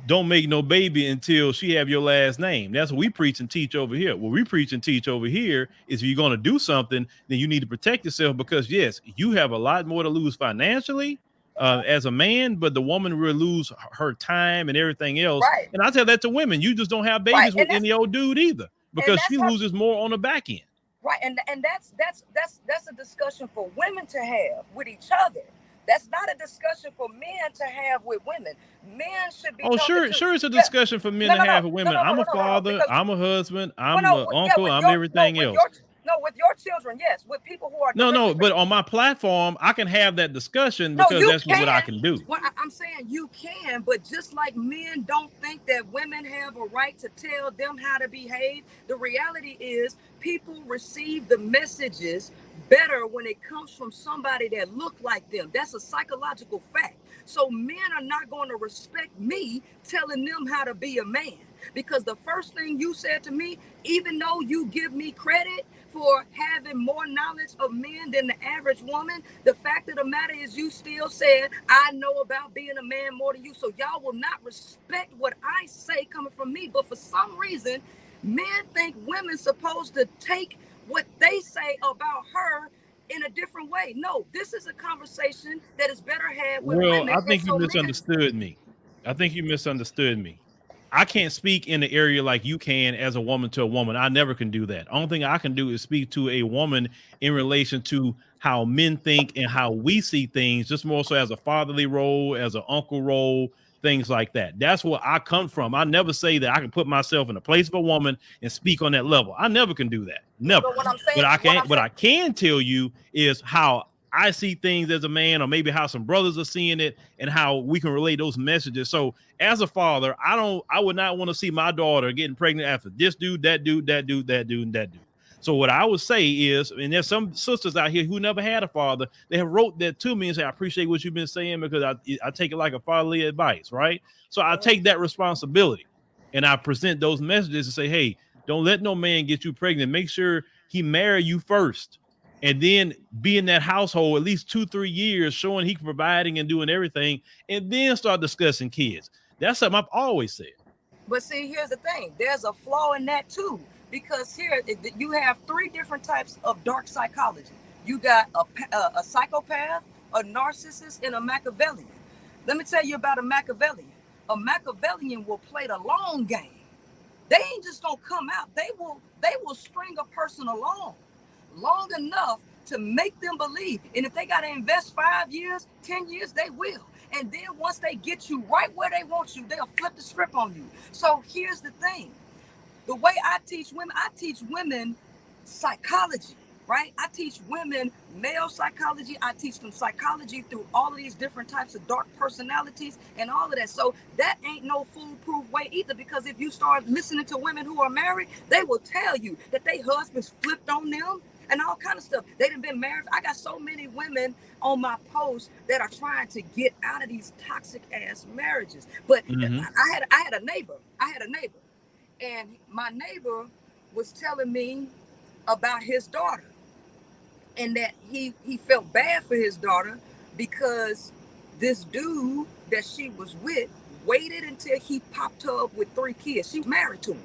don't make no baby until she have your last name. That's what we preach and teach over here. What we preach and teach over here is if you're going to do something, then you need to protect yourself, because yes, you have a lot more to lose financially as a man, but the woman will lose her time and everything else. Right, And I tell that to women: you just don't have right, babies with any old dude either, and because that's she her. loses more on the back end. Right, and that's a discussion for women to have with each other. That's not a discussion for men to have with women. Men should be Oh, talking sure, to, sure. It's a yeah. discussion for men No, to no, no, have with no, women. no, no, I'm no, a no, no, father. because I'm a husband. well, I'm no, an yeah, uncle. with I'm your no, everything with else. your no, with your children, yes. With people who are No, directly no, but on my platform, I can have that discussion no, because you that's what I can. can do. What I'm saying, you can, but just like men don't think that women have a right to tell them how to behave, the reality is people receive the messages better when it comes from somebody that look like them. That's a psychological fact. So men are not going to respect me telling them how to be a man. Because the first thing you said to me, even though you give me credit for having more knowledge of men than the average woman, the fact of the matter is you still said, I know about being a man more than you. So y'all will not respect what I say coming from me. But for some reason, men think women supposed to take what they say about her in a different way. No, this is a conversation that is better had with Well, women. I And think you so men, misunderstood me. I think you misunderstood me. I can't speak in the area like you can as a woman to a woman. I never can do that. Only thing I can do is speak to a woman in relation to how men think and how we see things, just more so as a fatherly role, as an uncle role, things like that. That's where I come from. I never say that I can put myself in the place of a woman and speak on that level. I never can do that. Never. but what I'm But saying, I can't, what I can tell you is how I see things as a man, or maybe how some brothers are seeing it, and how we can relate those messages. So as a father, I would not want to see my daughter getting pregnant after this dude, that dude, that dude, that dude, and that dude. So what I would say is, and there's some sisters out here who never had a father, they have wrote that to me and say, I appreciate what you've been saying, because I take it like a fatherly advice, right? So I take that responsibility and I present those messages and say, hey, don't let no man get you pregnant. Make sure he marry you first, and then be in that household at least 2-3 years, showing he can providing and doing everything, and then start discussing kids. That's something I've always said. but see, here's the thing. There's a flaw in that too, because here you have three different types of dark psychology. You got a psychopath, a narcissist, and a Machiavellian. Let me tell you about a Machiavellian. A Machiavellian will play the long game. They ain't just gonna come out. They will string a person along long enough to make them believe. And if they gotta invest 5 years, 10 years, they will. And then once they get you right where they want you, they'll flip the script on you. So here's the thing. The way I teach women psychology, right? I teach women male psychology. I teach them psychology through all of these different types of dark personalities and all of that. So that ain't no foolproof way either, because if you start listening to women who are married, they will tell you that their husbands flipped on them and all kind of stuff. They done been married. I got so many women on my posts that are trying to get out of these toxic ass marriages. But Mm-hmm. I had a neighbor. And my neighbor was telling me about his daughter, and that he felt bad for his daughter because this dude that she was with waited until he popped her up with 3 kids. She was married to him.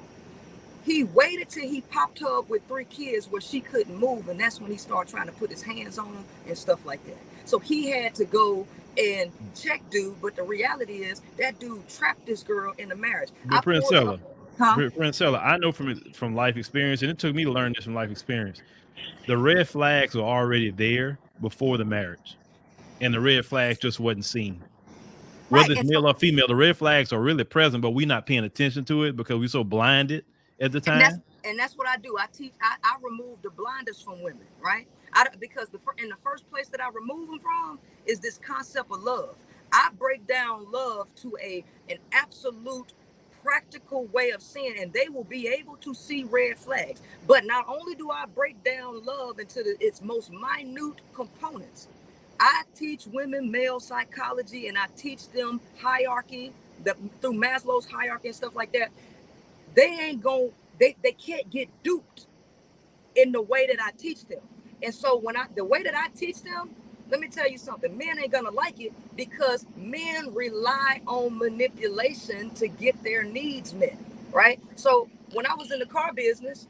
He waited till he popped her up with 3 kids where she couldn't move, and that's when he started trying to put his hands on her and stuff like that. So he had to go and check dude, but the reality is that dude trapped this girl in the marriage. I But pulled up, Princella, huh? Princella, I know from life experience, and it took me to learn this from life experience. The red flags are already there before the marriage, and the red flags just wasn't seen. Right. Whether it's And so male or female, the red flags are really present, but we're not paying attention to it because we're so blinded at the and that's time. and that's what I do. I remove the blinders from women, right? Because in the first place that I remove them from is this concept of love. I break down love to an absolute practical way of seeing, and they will be able to see red flags. But not only do I break down love into its most minute components, I teach women male psychology, and I teach them hierarchy, through Maslow's hierarchy and stuff like that. They ain't going they can't get duped in the way that I teach them. And so the way that I teach them, let me tell you something. Men ain't gonna like it because men rely on manipulation to get their needs met, right? So when I was in the car business,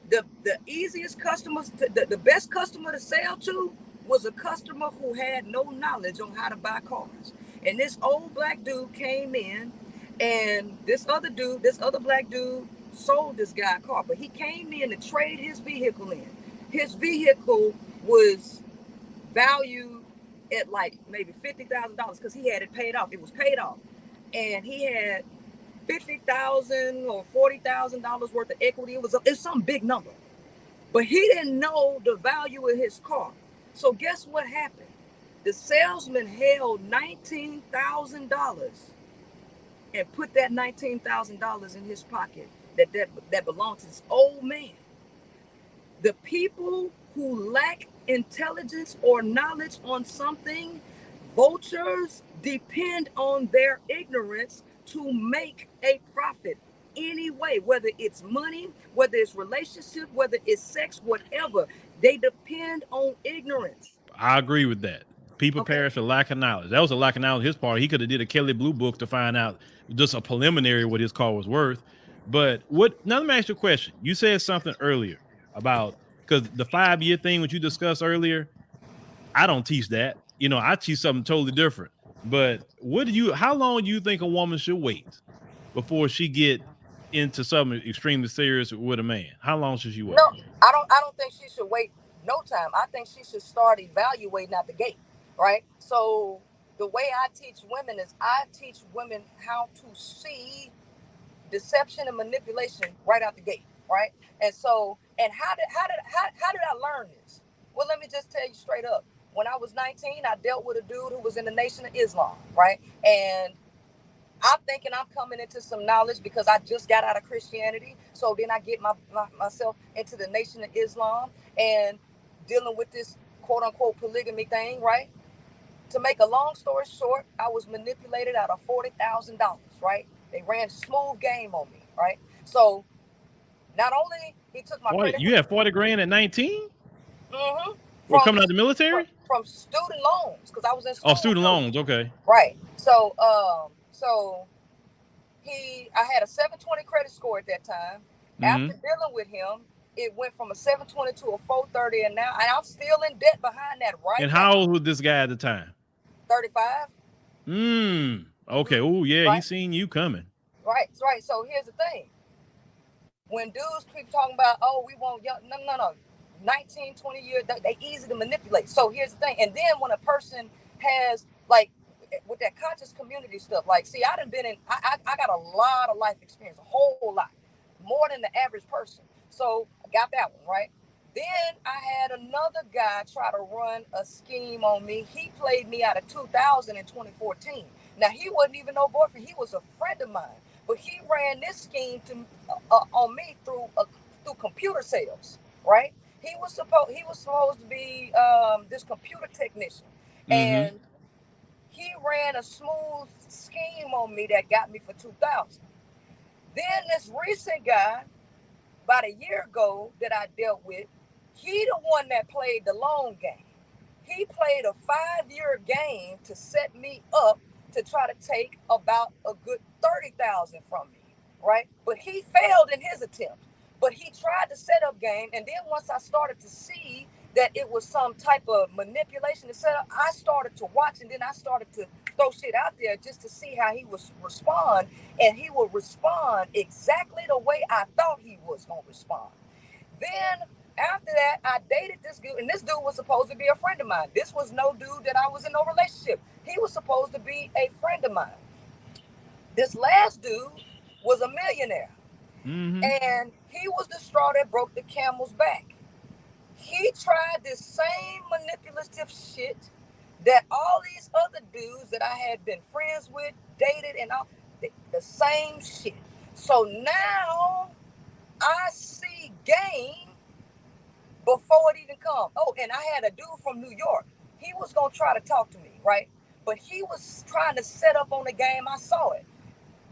the easiest customers, the best customer to sell to was a customer who had no knowledge on how to buy cars. And this old black dude came in, and this other black dude sold this guy a car, but he came in to trade his vehicle in. His vehicle was valued at like maybe $50,000 because he had it paid off. It was paid off, and he had $50,000 or $40,000 worth of equity. It's some big number, but he didn't know the value of his car. So guess what happened? The salesman held $19,000 and put that $19,000 in his pocket that belonged to this old man. The people who lack intelligence or knowledge on something, vultures depend on their ignorance to make a profit anyway, whether it's money, whether it's relationship, whether it's sex, whatever. They depend on ignorance. I agree with that. People Okay. perish for lack of knowledge. That was a lack of knowledge on his part. He could have did a Kelly Blue Book to find out just a preliminary what his car was worth. But what? Now let me ask you a question. You said something earlier about, because the 5-year thing which you discussed earlier, I don't teach that. You know, I teach something totally different. But how long do you think a woman should wait before she get into something extremely serious with a man? How long should she wait? No, I don't think she should wait no time. I think she should start evaluating at the gate, right? So the way I teach women is I teach women how to see deception and manipulation right out the gate, right? And so, and how did I learn this? Well, let me just tell you straight up. When I was 19, I dealt with a dude who was in the Nation of Islam, right? And I'm thinking I'm coming into some knowledge because I just got out of Christianity. So then I get myself into the Nation of Islam and dealing with this quote unquote polygamy thing, right? To make a long story short, I was manipulated out of $40,000, right? They ran smooth game on me, right? So not only he took my 40, credit. you had 40 grand at 19? Mm-hmm. Well, coming out of the military? From student loans, because I was in school. Oh, student loans. Okay. Right. So I had a 720 credit score at that time. Mm-hmm. After dealing with him, it went from a 720 to a 430, and I'm still in debt behind that right now. And how old was this guy at the time? 35. Okay. Oh, yeah, right? He's seen you coming. Right. So here's the thing. When dudes keep talking about, oh, we want young, no. 19, 20 years, they easy to manipulate. So here's the thing. And then when a person has, like, with that conscious community stuff, like, see, I got a lot of life experience, a whole lot, more than the average person. So I got that one, right? Then I had another guy try to run a scheme on me. He played me out of 2000 and 2014. Now, he wasn't even no boyfriend. He was a friend of mine. But he ran this scheme on me through computer sales, right? He was supposed to be this computer technician, and he ran a smooth scheme on me that got me for 2,000. Then this recent guy, about a year ago, that I dealt with, he the one that played the long game. He played a 5-year game to set me up to try to take about a good 30,000 from me, right? But he failed in his attempt. But he tried to set up game, and then once I started to see that it was some type of manipulation to set up, I started to watch, and then I started to throw shit out there just to see how he would respond, and he would respond exactly the way I thought he was going to respond. Then after that, I dated this dude, and this dude was supposed to be a friend of mine. This was no dude that I was in no relationship. He was supposed to be a friend of mine. This last dude was a millionaire. And he was the straw that broke the camel's back. He tried this same manipulative shit that all these other dudes that I had been friends with, dated, and all, the same shit. So now I see game before it even come. Oh, and I had a dude from New York. He was going to try to talk to me, right? But he was trying to set up on the game. I saw it.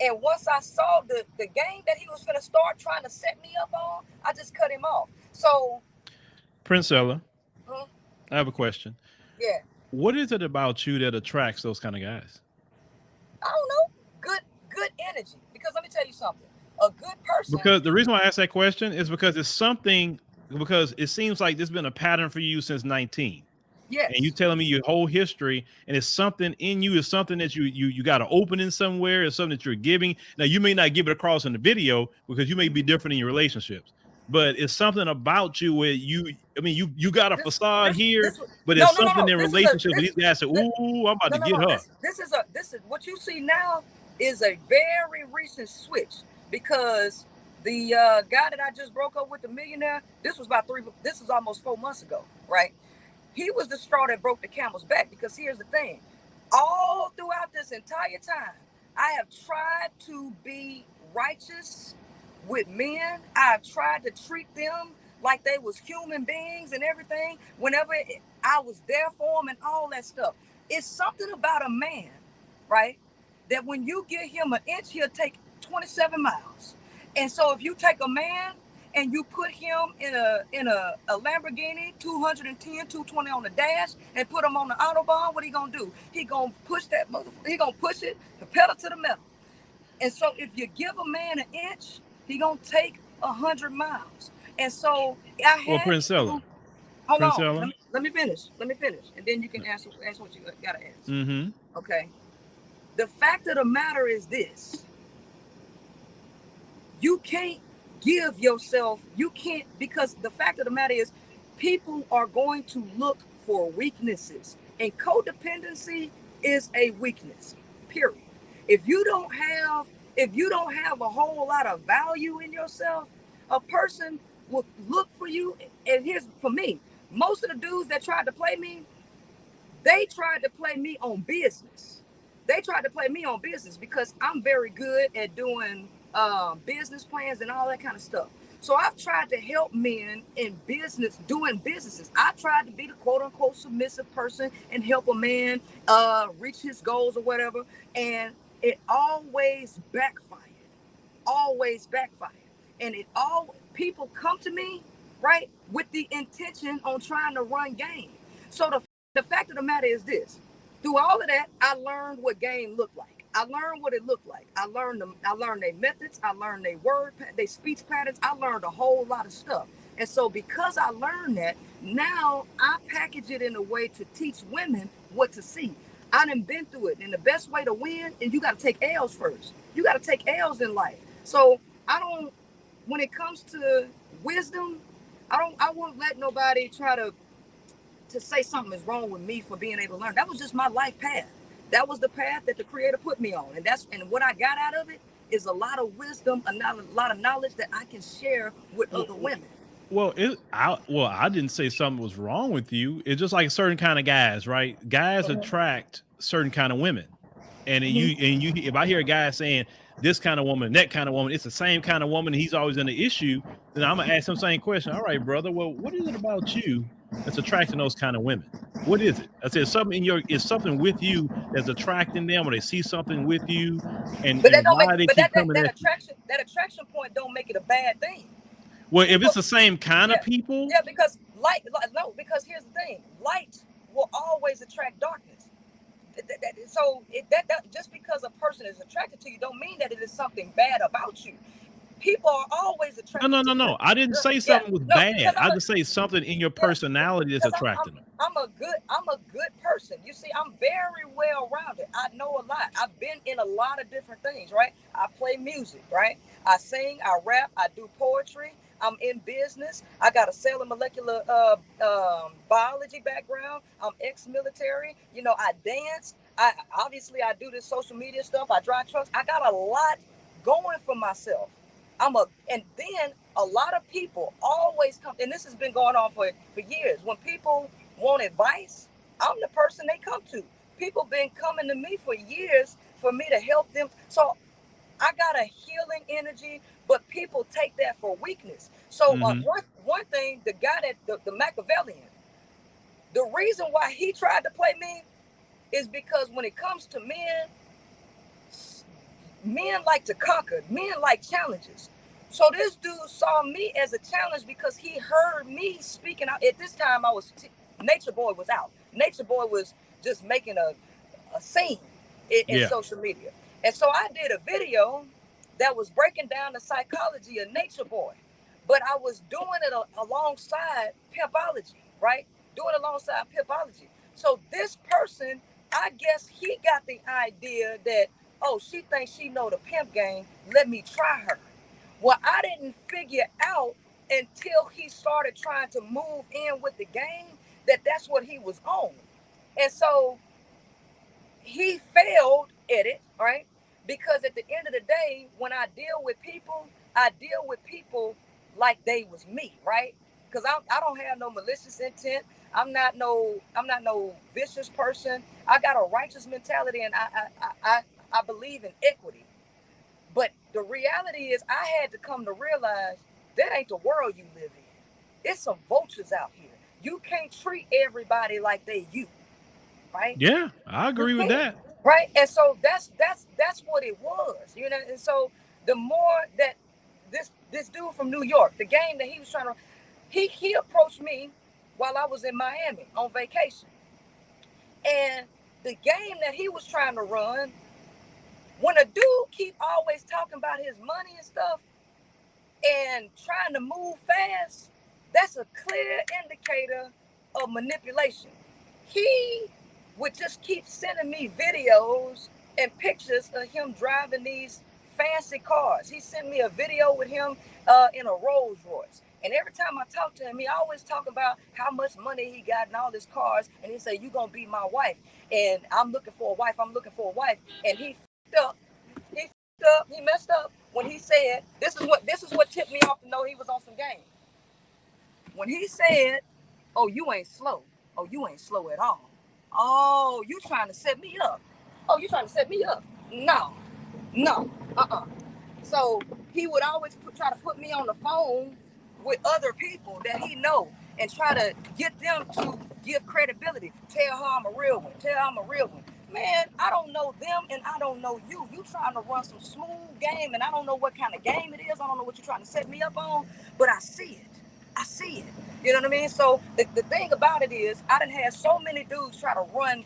And once I saw the game that he was going to start trying to set me up on, I just cut him off. So, Princella, I have a question. Yeah. What is it about you that attracts those kind of guys? I don't know. Good energy. Because let me tell you something. A good person. Because the reason why I asked that question is because it's something, because it seems like there's been a pattern for you since 19. And you Yes. telling me your whole history, and it's something in you, it's something that you got to open in somewhere, it's something that you're giving. Now you may not give it across in the video because you may be different in your relationships, but it's something about you where I mean, you got a This facade here, this but no it's no no something no. in This is a relationship where this these guys say, th- "Ooh, I'm about no to no get no. her." This is what you see now is a very recent switch because the guy that I just broke up with, the millionaire, this was almost 4 months ago, right? He was the straw that broke the camel's back because here's the thing. All throughout this entire time, I have tried to be righteous with men. I've tried to treat them like they was human beings and everything. Whenever I was there for them and all that stuff. It's something about a man, right? That when you give him an inch, he'll take 27 miles. And so if you take a man and you put him in a Lamborghini 210, 220 on the dash and put him on the autobahn, what he gonna do? He gonna push that motherfucker, he gonna push it, the pedal to the metal. And so if you give a man an inch, he gonna take 100 miles. And so I Well, had Princella, to hold on. Princella. Let me finish. Let me finish. And then you can ask what you gotta ask. Mm-hmm. Okay. The fact of the matter is this: you can't give yourself, you can't, because the fact of the matter is people are going to look for weaknesses, and codependency is a weakness, period. If you don't have if you don't have a whole lot of value in yourself, a person will look for you. And here's for me, most of the dudes that tried to play me, they tried to play me on business. They tried to play me on business because I'm very good at doing business plans and all that kind of stuff. So I've tried to help men in business, doing businesses. I tried to be the quote unquote submissive person and help a man reach his goals or whatever. And it always backfired. Always backfired. And it all people come to me, right, with the intention on trying to run game. So the fact of the matter is this: through all of that, I learned what game looked like. I learned what it looked like. I learned them. I learned their methods. I learned their speech patterns. I learned a whole lot of stuff. And so, because I learned that, now I package it in a way to teach women what to see. I done been through it, and the best way to win is you got to take L's first. You got to take L's in life. So I don't. When it comes to wisdom, I won't let nobody try to say something is wrong with me for being able to learn. That was just my life path. That was the path that the Creator put me on, and what I got out of it is a lot of wisdom, a lot of knowledge that I can share with other women. I didn't say something was wrong with you. It's just like certain kind of guys, right? Guys attract certain kind of women. And if I hear a guy saying this kind of woman, that kind of woman, it's the same kind of woman, he's always in the issue, then I'm gonna ask him the same question. All right, brother. Well, what is it about you that's attracting those kind of women? What is it? I said something is something with you that's attracting them, or they see something with you, and But that don't make why they but keep coming at you. that attraction point don't make it a bad thing. Well, if it's People, the same kind of yeah, people, yeah, because no, because here's the thing: light will always attract darkness. So just because a person is attracted to you, don't mean that it is something bad about you. People are always no, no, attracted to no, good. no. I didn't say Yeah, something was no, because bad. I just say something in your yeah, personality that's because attracting them. I'm a good person. You see, I'm very well rounded. I know a lot. I've been in a lot of different things, right? I play music, right? I sing, I rap, I do poetry. I'm in business. I got a cell and molecular biology background. I'm ex-military. You know, I dance. I do this social media stuff. I drive trucks. I got a lot going for myself. And then a lot of people always come, and this has been going on for years. When people want advice, I'm the person they come to. People been coming to me for years for me to help them. So I got a healing energy, but people take that for weakness. So Mm-hmm. one thing, the guy that the Machiavellian, the reason why he tried to play me is because when it comes to men like to conquer, men like challenges. So this dude saw me as a challenge because he heard me speaking out. At this time, Nature Boy was out. Nature Boy was just making a scene in social media. And so I did a video that was breaking down the psychology of Nature Boy, but I was doing it alongside pimpology, right? Doing it alongside pimpology. So this person, I guess he got the idea that, oh, she thinks she know the pimp game. Let me try her. Well, I didn't figure out until he started trying to move in with the game that that's what he was on. And so he failed at it, right? Because at the end of the day, when I deal with people like they was me, right? Because I don't have no malicious intent. I'm not no vicious person. I got a righteous mentality, and I believe in equity. But the reality is, I had to come to realize that ain't the world you live in. It's some vultures out here. You can't treat everybody like they you, right? Yeah, I You agree with can't, that. right? And so that's what it was, you know. And so the more that this dude from New York, the game that he was trying to, he approached me while I was in Miami on vacation, and the game that he was trying to run, when a dude keep always talking about his money and stuff and trying to move fast, that's a clear indicator of manipulation. He would just keep sending me videos and pictures of him driving these fancy cars. He sent me a video with him in a Rolls Royce. And every time I talk to him, he always talk about how much money he got in all his cars. And he say, "You gonna be my wife." And I'm looking for a wife. I'm looking for a wife. And he up. He messed up when he said, this is what tipped me off to know he was on some game. When he said, "Oh, you ain't slow. Oh, you ain't slow at all. Oh, you trying to set me up. Oh, you trying to set me up." No, no, So he would always try to put me on the phone with other people that he know and try to get them to give credibility. Tell her I'm a real one. Tell her I'm a real one. Man, I don't know them and I don't know you. You trying to run some smooth game and I don't know what kind of game it is. I don't know what you're trying to set me up on, but I see it. I see it. You know what I mean? So the thing about it is I done had so many dudes try to run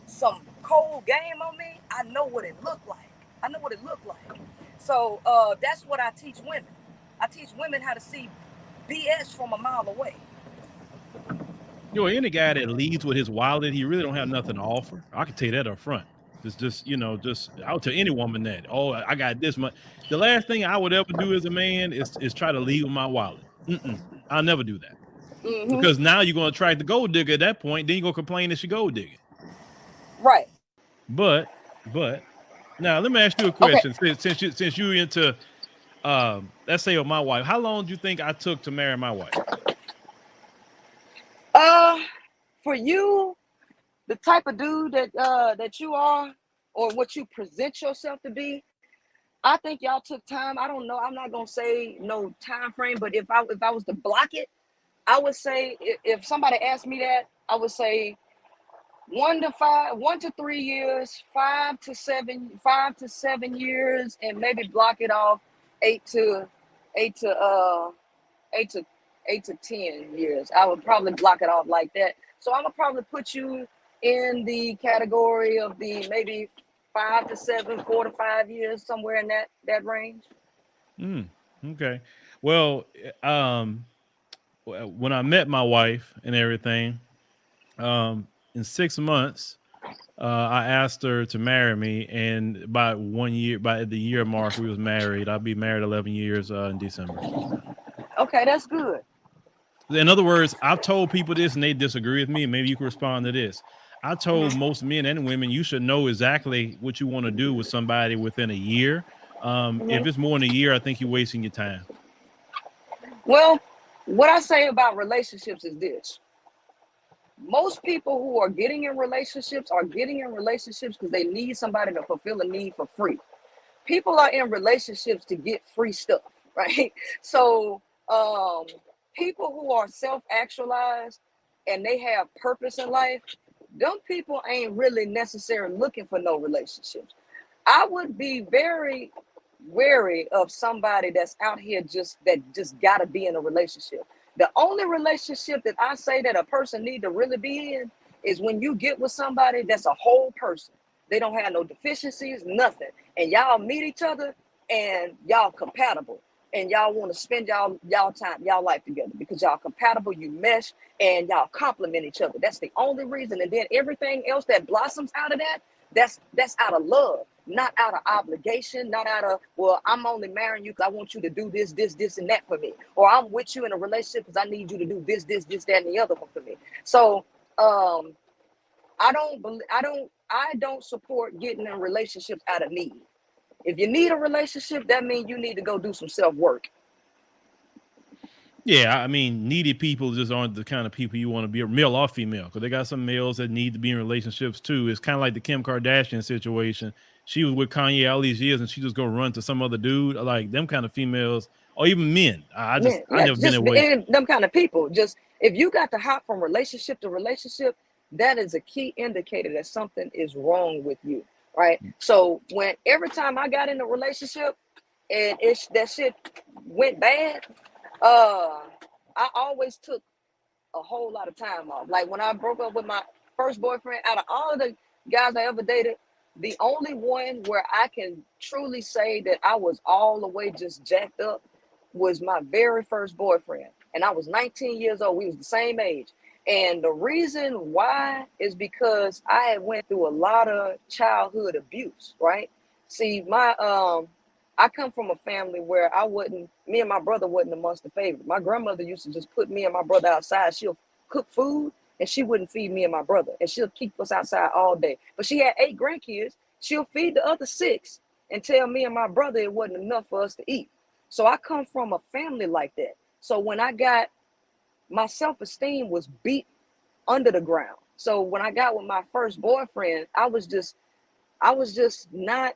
some cold game on me. I know what it looked like. I know what it looked like. So that's what I teach women. I teach women how to see BS from a mile away. You know, any guy that leads with his wallet, he really don't have nothing to offer. I can tell you that up front. Just I'll tell any woman that. Oh, I got this much. The last thing I would ever do as a man is try to lead with my wallet. I'll never do that. Because now you're going to attract the gold digger at that point. Then you're going to complain that she gold digging. Right. But now let me ask you a question. Okay. Since you're into let's say with my wife, how long do you think I took to marry my wife? For you, the type of dude that you are, or what you present yourself to be, I think y'all took time. I don't know. I'm not gonna say no time frame, but if I was to block it, I would say if somebody asked me that, I would say 1 to 3 years, 5 to 7 years, and maybe block it off 8 to 8 to 10 years. I would probably block it off like that. So I'm gonna probably put you in the category of the maybe 5 to 7, 4 to 5 years, somewhere in that range. Okay. Well, when I met my wife and everything, in 6 months, I asked her to marry me, and by the year mark, we was married. I'll be married 11 years in December. Okay, that's good. In other words, I've told people this and they disagree with me. Maybe you can respond to this. I told most men and women, you should know exactly what you want to do with somebody within a year. If it's more than a year, I think you're wasting your time. Well, what I say about relationships is this. Most people who are getting in relationships because they need somebody to fulfill a need for free. People are in relationships to get free stuff, right? So people who are self-actualized and they have purpose in life, them people ain't really necessarily looking for no relationships. I would be very wary of somebody that's out here that just gotta be in a relationship. The only relationship that I say that a person need to really be in is when you get with somebody that's a whole person. They don't have no deficiencies, nothing. And y'all meet each other and y'all compatible. And y'all want to spend y'all time, y'all life together because y'all compatible, you mesh, and y'all complement each other. That's the only reason. And then everything else that blossoms out of that, that's out of love, not out of obligation, not out of, well, I'm only marrying you because I want you to do this, this, this, and that for me. Or I'm with you in a relationship because I need you to do this, this, this, that, and the other one for me. So I don't support getting in relationships out of need. If you need a relationship, that means you need to go do some self-work. Yeah, I mean, needy people just aren't the kind of people you want to be, male or female, because they got some males that need to be in relationships too. It's kind of like the Kim Kardashian situation. She was with Kanye all these years, and she just go run to some other dude. Like them kind of females, or even men. Man, I yeah, never been just that way. them kind of people. Just if you got to hop from relationship to relationship, that is a key indicator that something is wrong with you, right? So when every time I got in a relationship and that shit went bad, I always took a whole lot of time off. Like when I broke up with my first boyfriend, out of all of the guys I ever dated, the only one where I can truly say that I was all the way just jacked up was my very first boyfriend. And I was 19 years old. We was the same age. And the reason why is because I had went through a lot of childhood abuse, right? See, I come from a family where me and my brother wasn't amongst the favorite. My grandmother used to just put me and my brother outside. She'll cook food and she wouldn't feed me and my brother. And she'll keep us outside all day. But she had 8 grandkids. She'll feed the other 6 and tell me and my brother it wasn't enough for us to eat. So I come from a family like that. So when my self-esteem was beat under the ground. So when I got with my first boyfriend, I was just not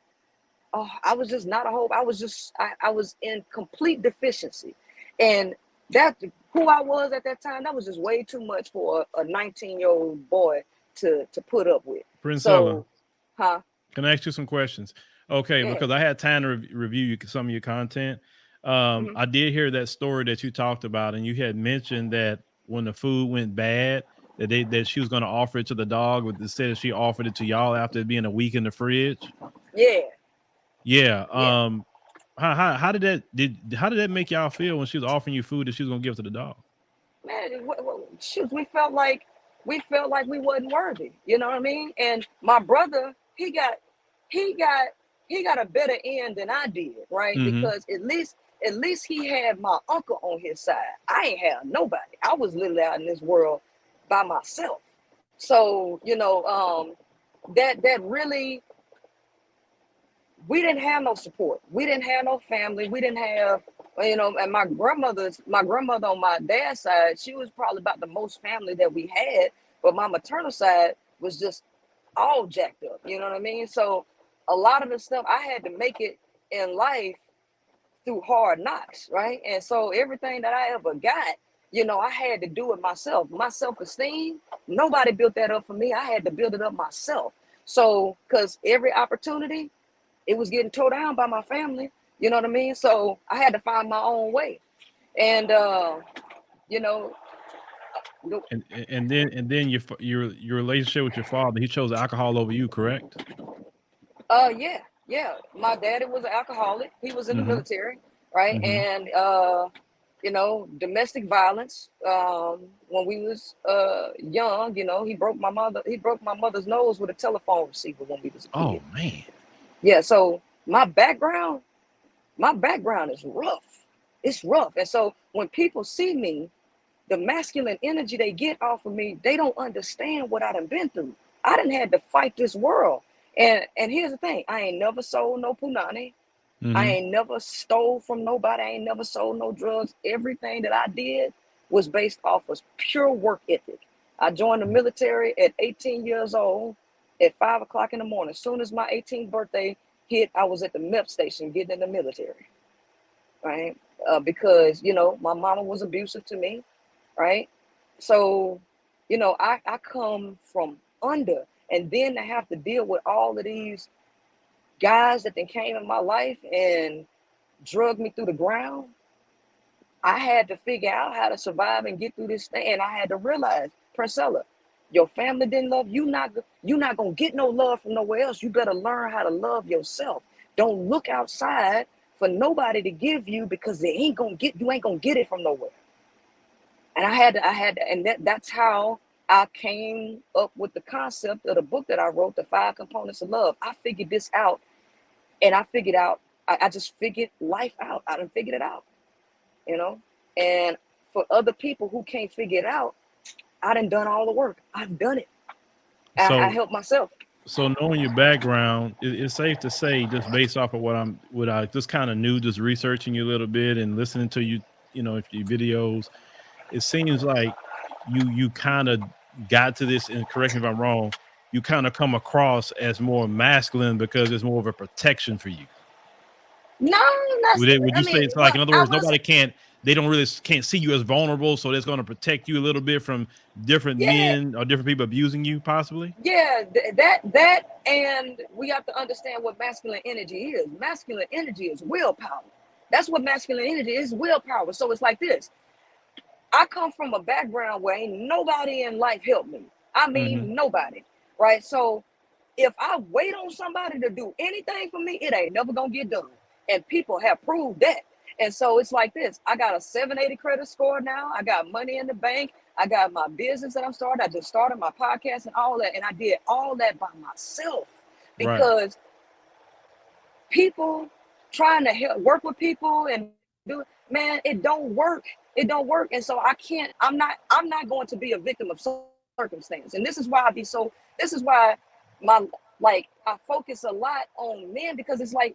I was just not a hope. I was in complete deficiency. And that who I was at that time, that was just way too much for a 19-year-old boy to put up with. Princella, So, huh? can I ask you some questions? Okay, Yeah. because I had time to review some of your content. I did hear that story that you talked about, and you had mentioned that when the food went bad, that she was going to offer it to the dog, but instead she offered it to y'all after it being a week in the fridge. Yeah. Yeah. Yeah. How did that make y'all feel when she was offering you food that she was going to give to the dog? Man, shoot, we felt like we wasn't worthy. You know what I mean? And my brother, he got a better end than I did, right? Mm-hmm. Because at least he had my uncle on his side. I ain't had nobody. I was literally out in this world by myself. So, that really, we didn't have no support. We didn't have no family. We didn't have, and my grandmother on my dad's side, she was probably about the most family that we had. But my maternal side was just all jacked up. You know what I mean? So a lot of the stuff I had to make it in life through hard knocks, right? And so everything that I ever got, I had to do it myself. My self-esteem, nobody built that up for me. I had to build it up myself. So, because every opportunity, it was getting tore down by my family. You know what I mean? So I had to find my own way. And you know, And then your relationship with your father, he chose alcohol over you, correct? yeah, yeah. My daddy was an alcoholic. He was in the Mm-hmm. military, right? Mm-hmm. And domestic violence. When we was young, he broke my mother's nose with a telephone receiver when we was a Oh kid. man. Yeah, so my background is rough. It's rough. And so when people see me, the masculine energy they get off of me, they don't understand what I done been through. I done had to fight this world. And here's the thing, I ain't never sold no punani. I Mm-hmm. ain't never stole from nobody. I ain't never sold no drugs. Everything that I did was based off of pure work ethic. I joined the military at 18 years old at 5 o'clock in the morning. As soon as my 18th birthday hit, I was at the MEP station getting in the military, right? Because, my mama was abusive to me, right? So, I come from under, and then to have to deal with all of these guys that then came in my life and drug me through the ground, I had to figure out how to survive and get through this thing. And I had to realize, Princella, your family didn't love you. You're not gonna get no love from nowhere else. You better learn how to love yourself. Don't look outside for nobody to give you, because you ain't gonna get it from nowhere. And I had to, and that's how I came up with the concept of the book that I wrote, The 5 Components of Love. I figured this out, and I just figured life out. I done figured it out, you know? And for other people who can't figure it out, I done all the work. I've done it. So I help myself. So knowing your background, it's safe to say, just based off of what I just kind of knew, just researching you a little bit and listening to you, your videos, it seems like you kind of got to this, and correct me if I'm wrong, you kind of come across as more masculine because it's more of a protection for you. No, Would you say it's like, in other words, they don't really can't see you as vulnerable, so that's going to protect you a little bit from different men or different people abusing you, possibly? Yeah, that, and we have to understand what masculine energy is. Masculine energy is willpower. That's what masculine energy is, willpower. So it's like this. I come from a background where ain't nobody in life helped me. I mean, nobody, right? So if I wait on somebody to do anything for me, it ain't never gonna get done. And people have proved that. And so it's like this. I got a 780 credit score now. I got money in the bank. I got my business that I'm starting. I just started my podcast and all that. And I did all that by myself, because people trying to work with people and do it, man, it don't work. It don't work. And so I'm not going to be a victim of circumstance. And this is why I focus a lot on men, because it's like,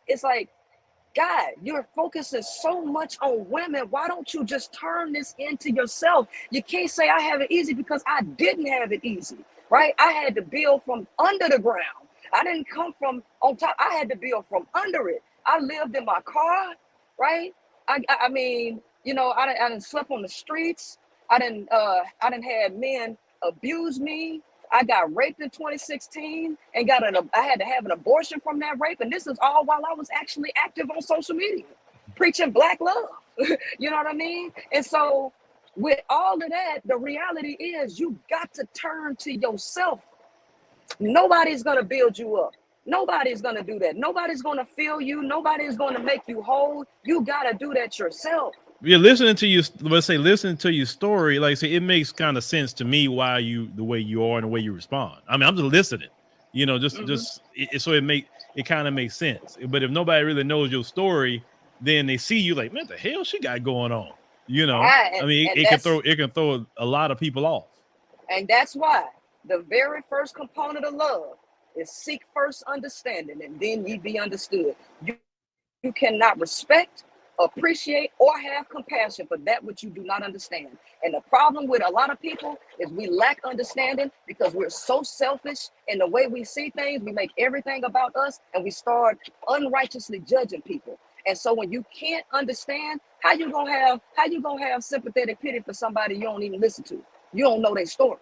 God, you're focusing so much on women. Why don't you just turn this into yourself? You can't say I have it easy, because I didn't have it easy, right? I had to build from under the ground. I didn't come from on top. I had to build from under it. I lived in my car, right? I mean, I didn't sleep on the streets. I didn't have men abuse me. I got raped in 2016 and I had to have an abortion from that rape. And this is all while I was actually active on social media, preaching Black love. You know what I mean? And so with all of that, the reality is you got to turn to yourself. Nobody's going to build you up. Nobody's going to do that. Nobody's going to feel you. Nobody's going to make you whole. You got to do that yourself. Yeah, listening to your story, like I say, it makes kind of sense to me why the way you are and the way you respond. I mean, I'm just listening, so it kind of makes sense. But if nobody really knows your story, then they see you like, man, what the hell she got going on? I mean, it can throw a lot of people off. And that's why the very first component of love is seek first understanding, and then ye be understood. You cannot respect, appreciate, or have compassion for that which you do not understand. And the problem with a lot of people is we lack understanding, because we're so selfish in the way we see things. We make everything about us, and we start unrighteously judging people. And so when you can't understand, how you gonna have sympathetic pity for somebody you don't even listen to? You don't know their story,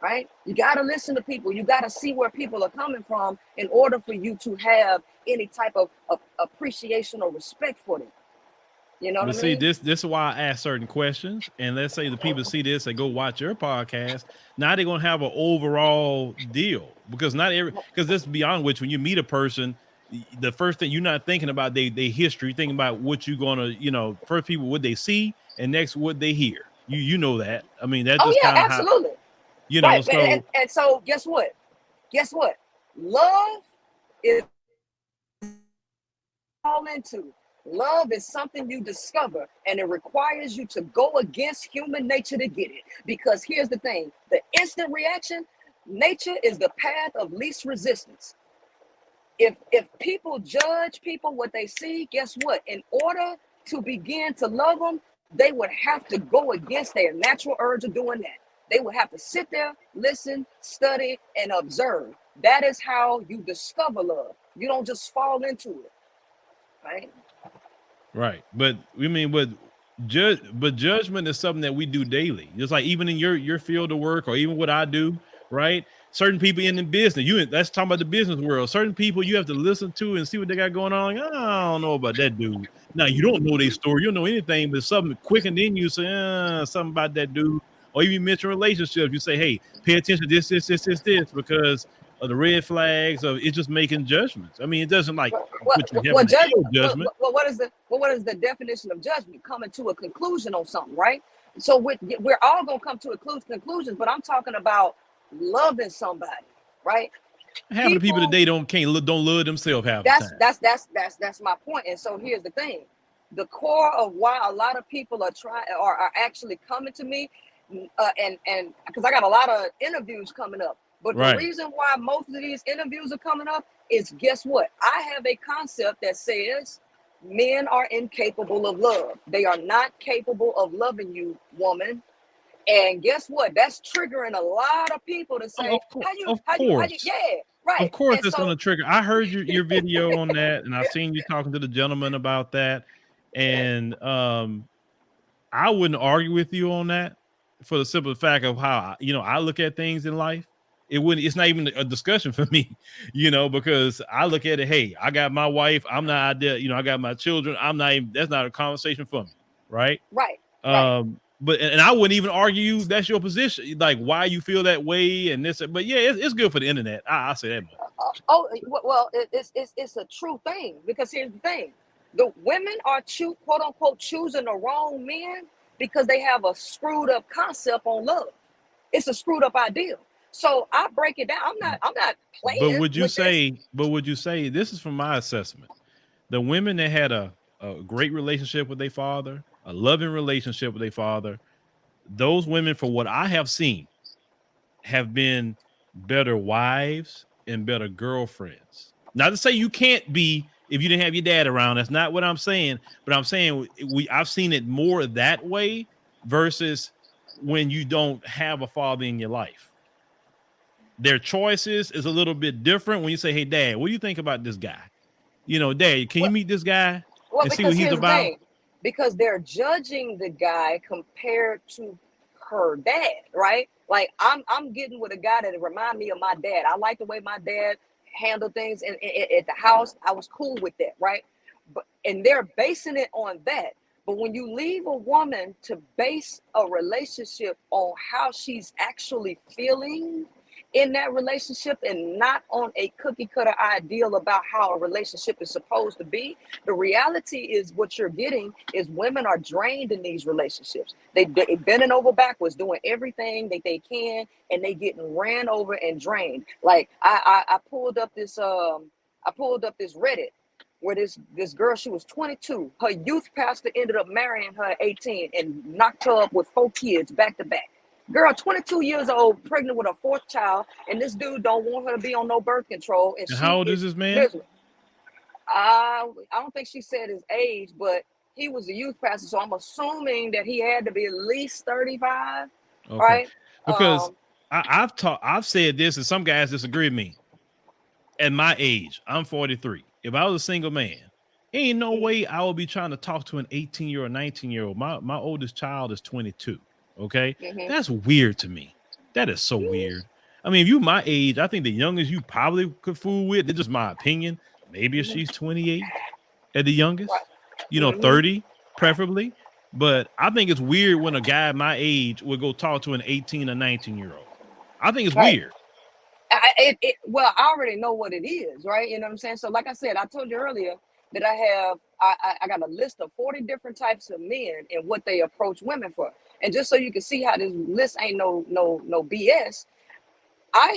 right? You gotta listen to people. You gotta see where people are coming from in order for you to have any type of appreciation or respect for them. You know what I mean? This is why I ask certain questions. And let's say the people see this and go watch your podcast. Now they're gonna have an overall deal, because let's be honest with you, when you meet a person, the first thing you're not thinking about their history, thinking about what you're gonna, first people what they see, and next what they hear. You know that. I mean, that's just kind of absolutely. Right. So and so guess what? Love is all into. Love is something you discover, and it requires you to go against human nature to get it. Because here's the thing, the instant reaction, nature is the path of least resistance. If people judge people what they see, guess what? In order to begin to love them, they would have to go against their natural urge of doing that. They would have to sit there, listen, study, and observe. That is how you discover love. You don't just fall into it, right? Right. But judgment is something that we do daily. Just like even in your field of work, or even what I do, right? certain people in the business. That's talking about the business world. Certain people you have to listen to and see what they got going on. Like, I don't know about that dude. Now you don't know their story, you don't know anything, but something quick, and then you say something about that dude. Or even mention relationships. You say, hey, pay attention to this, because of the red flags of it's just making judgments. I mean, it doesn't like put you having a judgment. What is the definition of judgment? Coming to a conclusion on something, right? So we're all gonna come to conclusions, but I'm talking about loving somebody, right? Half of the people today don't love themselves half the time. That's my point. And so here's the thing: the core of why a lot of people are actually coming to me, and because I got a lot of interviews coming up. But the reason why most of these interviews are coming up is, guess what? I have a concept that says men are incapable of love. They are not capable of loving you, woman. And guess what? That's triggering a lot of people to say, yeah, right. Of course, that's going to trigger. I heard your video on that, and I seen you talking to the gentleman about that. And I wouldn't argue with you on that for the simple fact of how, I look at things in life. It's not even a discussion for me, because I look at it, hey, I got my wife, I'm not there, I got my children, that's not a conversation for me. Right. But I wouldn't even argue that's your position, like why you feel that way and this, but yeah, it's good for the internet. I say that much. It's a true thing, because here's the thing: the women are quote unquote choosing the wrong men because they have a screwed up concept on love. It's a screwed up idea. So I break it down. I'm not playing. But would you say this is from my assessment? The women that had a great relationship with their father, a loving relationship with their father, those women, for what I have seen, have been better wives and better girlfriends. Not to say you can't be if you didn't have your dad around. That's not what I'm saying. But I'm saying I've seen it more that way versus when you don't have a father in your life. Their choices is a little bit different when you say, hey, Dad, what do you think about this guy? Dad, can you meet this guy and see what he's about? Because they're judging the guy compared to her dad, right? Like I'm getting with a guy that remind me of my dad. I like the way my dad handled things at the house. I was cool with that, right? And they're basing it on that. But when you leave a woman to base a relationship on how she's actually feeling in that relationship and not on a cookie cutter ideal about how a relationship is supposed to be, the reality is what you're getting is women are drained in these relationships. They bending over backwards, doing everything that they can, and they getting ran over and drained. Like I pulled up this Reddit where this girl, she was 22. Her youth pastor ended up marrying her at 18 and knocked her up with 4 kids back to back. Girl, 22 years old, pregnant with a 4th child, and this dude don't want her to be on no birth control. And how old is this man? I don't think she said his age, but he was a youth pastor, so I'm assuming that he had to be at least 35, right? Because I've said this, and some guys disagree with me. At my age, I'm 43. If I was a single man, ain't no way I would be trying to talk to an 18-year-old, 19-year-old. My oldest child is 22. Okay. That's weird to me. That is so weird. I mean, if you my age, I think the youngest you probably could fool with, it's just my opinion. Maybe if she's 28 at the youngest, 30 preferably. But I think it's weird when a guy my age would go talk to an 18 or 19-year-old. I think it's weird. Well, I already know what it is, right? You know what I'm saying? So like I said, I told you earlier that I got a list of 40 different types of men and what they approach women for. And just so you can see how this list ain't no BS, I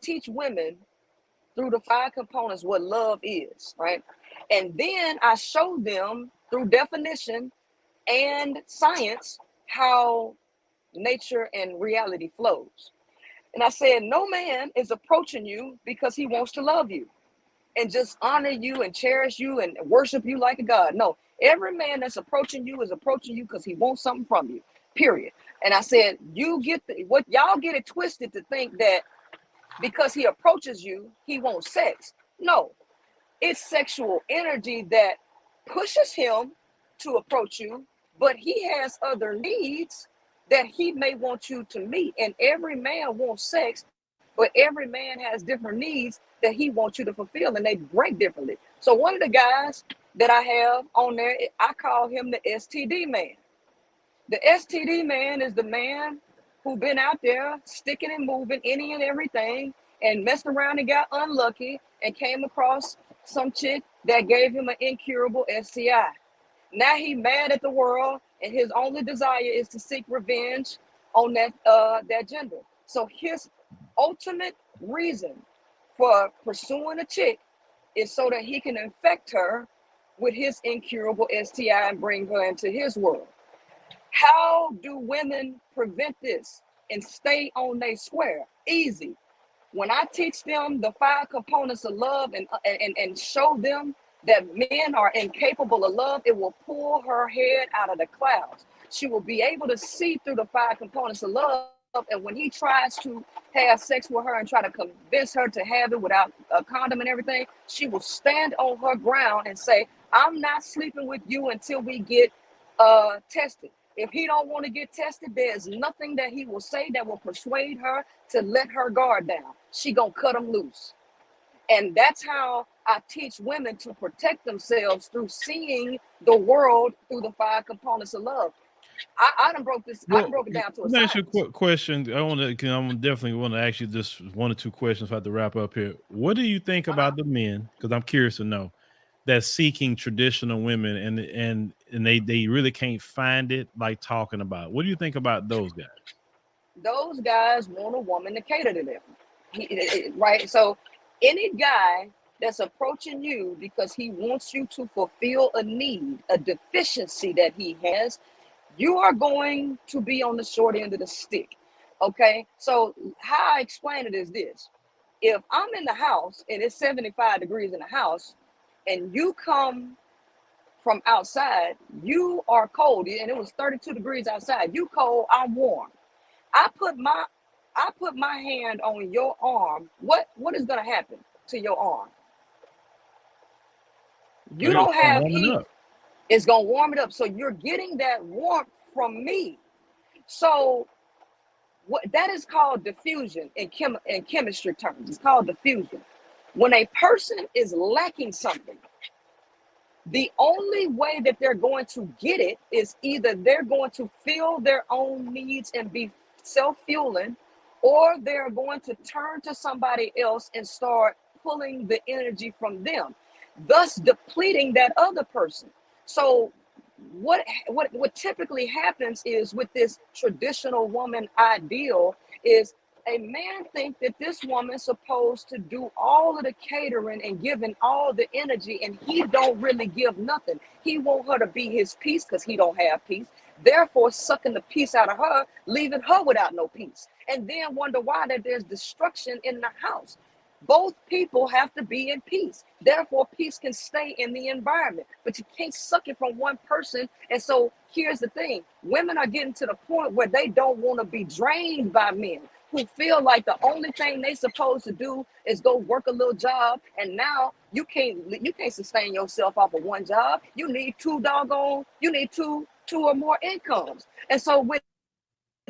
teach women through the 5 components what love is, right? And then I show them through definition and science how nature and reality flows. And I said, no man is approaching you because he wants to love you and just honor you and cherish you and worship you like a god. No, every man that's approaching you is approaching you because he wants something from you, period. And I said, y'all get it twisted to think that because he approaches you, he wants sex. No, it's sexual energy that pushes him to approach you, but he has other needs that he may want you to meet. And every man wants sex but every man has different needs that he wants you to fulfill, and they break differently. So one of the guys that I have on there, I call him the STD man. The STD man is the man who been out there sticking and moving any and everything and messed around and got unlucky and came across some chick that gave him an incurable STI. Now he mad at the world, and his only desire is to seek revenge on that gender. So his ultimate reason for pursuing a chick is so that he can infect her with his incurable STI and bring her into his world. How do women prevent this and stay on their square? Easy. When I teach them the 5 components of love and show them that men are incapable of love, it will pull her head out of the clouds. She will be able to see through the 5 components of love. And when he tries to have sex with her and try to convince her to have it without a condom and everything, she will stand on her ground and say, I'm not sleeping with you until we get tested. If he don't want to get tested, there's nothing that he will say that will persuade her to let her guard down. She gonna cut him loose. And that's how I teach women to protect themselves, through seeing the world through the 5 components of love. I done broke this. I done broke it down to a Let me ask you a science. quick question. I'm definitely want to ask you just 1 or 2 questions. I have to wrap up here. What do you think about the men? Because I'm curious to know, that's seeking traditional women and they really can't find it, like talking about. What do you think about those guys? Those guys want a woman to cater to them, right? So any guy that's approaching you because he wants you to fulfill a need, a deficiency that he has, you are going to be on the short end of the stick. Okay, so how I explain it is this: if I'm in the house and it's 75 degrees in the house, and you come from outside, you are cold, and it was 32 degrees outside. You cold, I'm warm. I put my hand on your arm. What is gonna happen to your arm? You It's don't have warming heat. up. It's gonna warm it up. So you're getting that warmth from me. So what that is called diffusion in chemistry terms. It's called diffusion. When a person is lacking something, the only way that they're going to get it is either they're going to fill their own needs and be self-fueling, or they're going to turn to somebody else and start pulling the energy from them, thus depleting that other person. So what typically happens is, with this traditional woman ideal, is a man think that this woman's supposed to do all of the catering and giving all the energy, and he don't really give nothing. He want her to be his peace because he don't have peace, therefore sucking the peace out of her, leaving her without no peace, and then wonder why that there's destruction in the house. Both people have to be in peace. Therefore, peace can stay in the environment, but you can't suck it from one person. And so here's the thing: women are getting to the point where they don't want to be drained by men who feel like the only thing they supposed to do is go work a little job. And now you can't sustain yourself off of one job. You need two or more incomes. And so with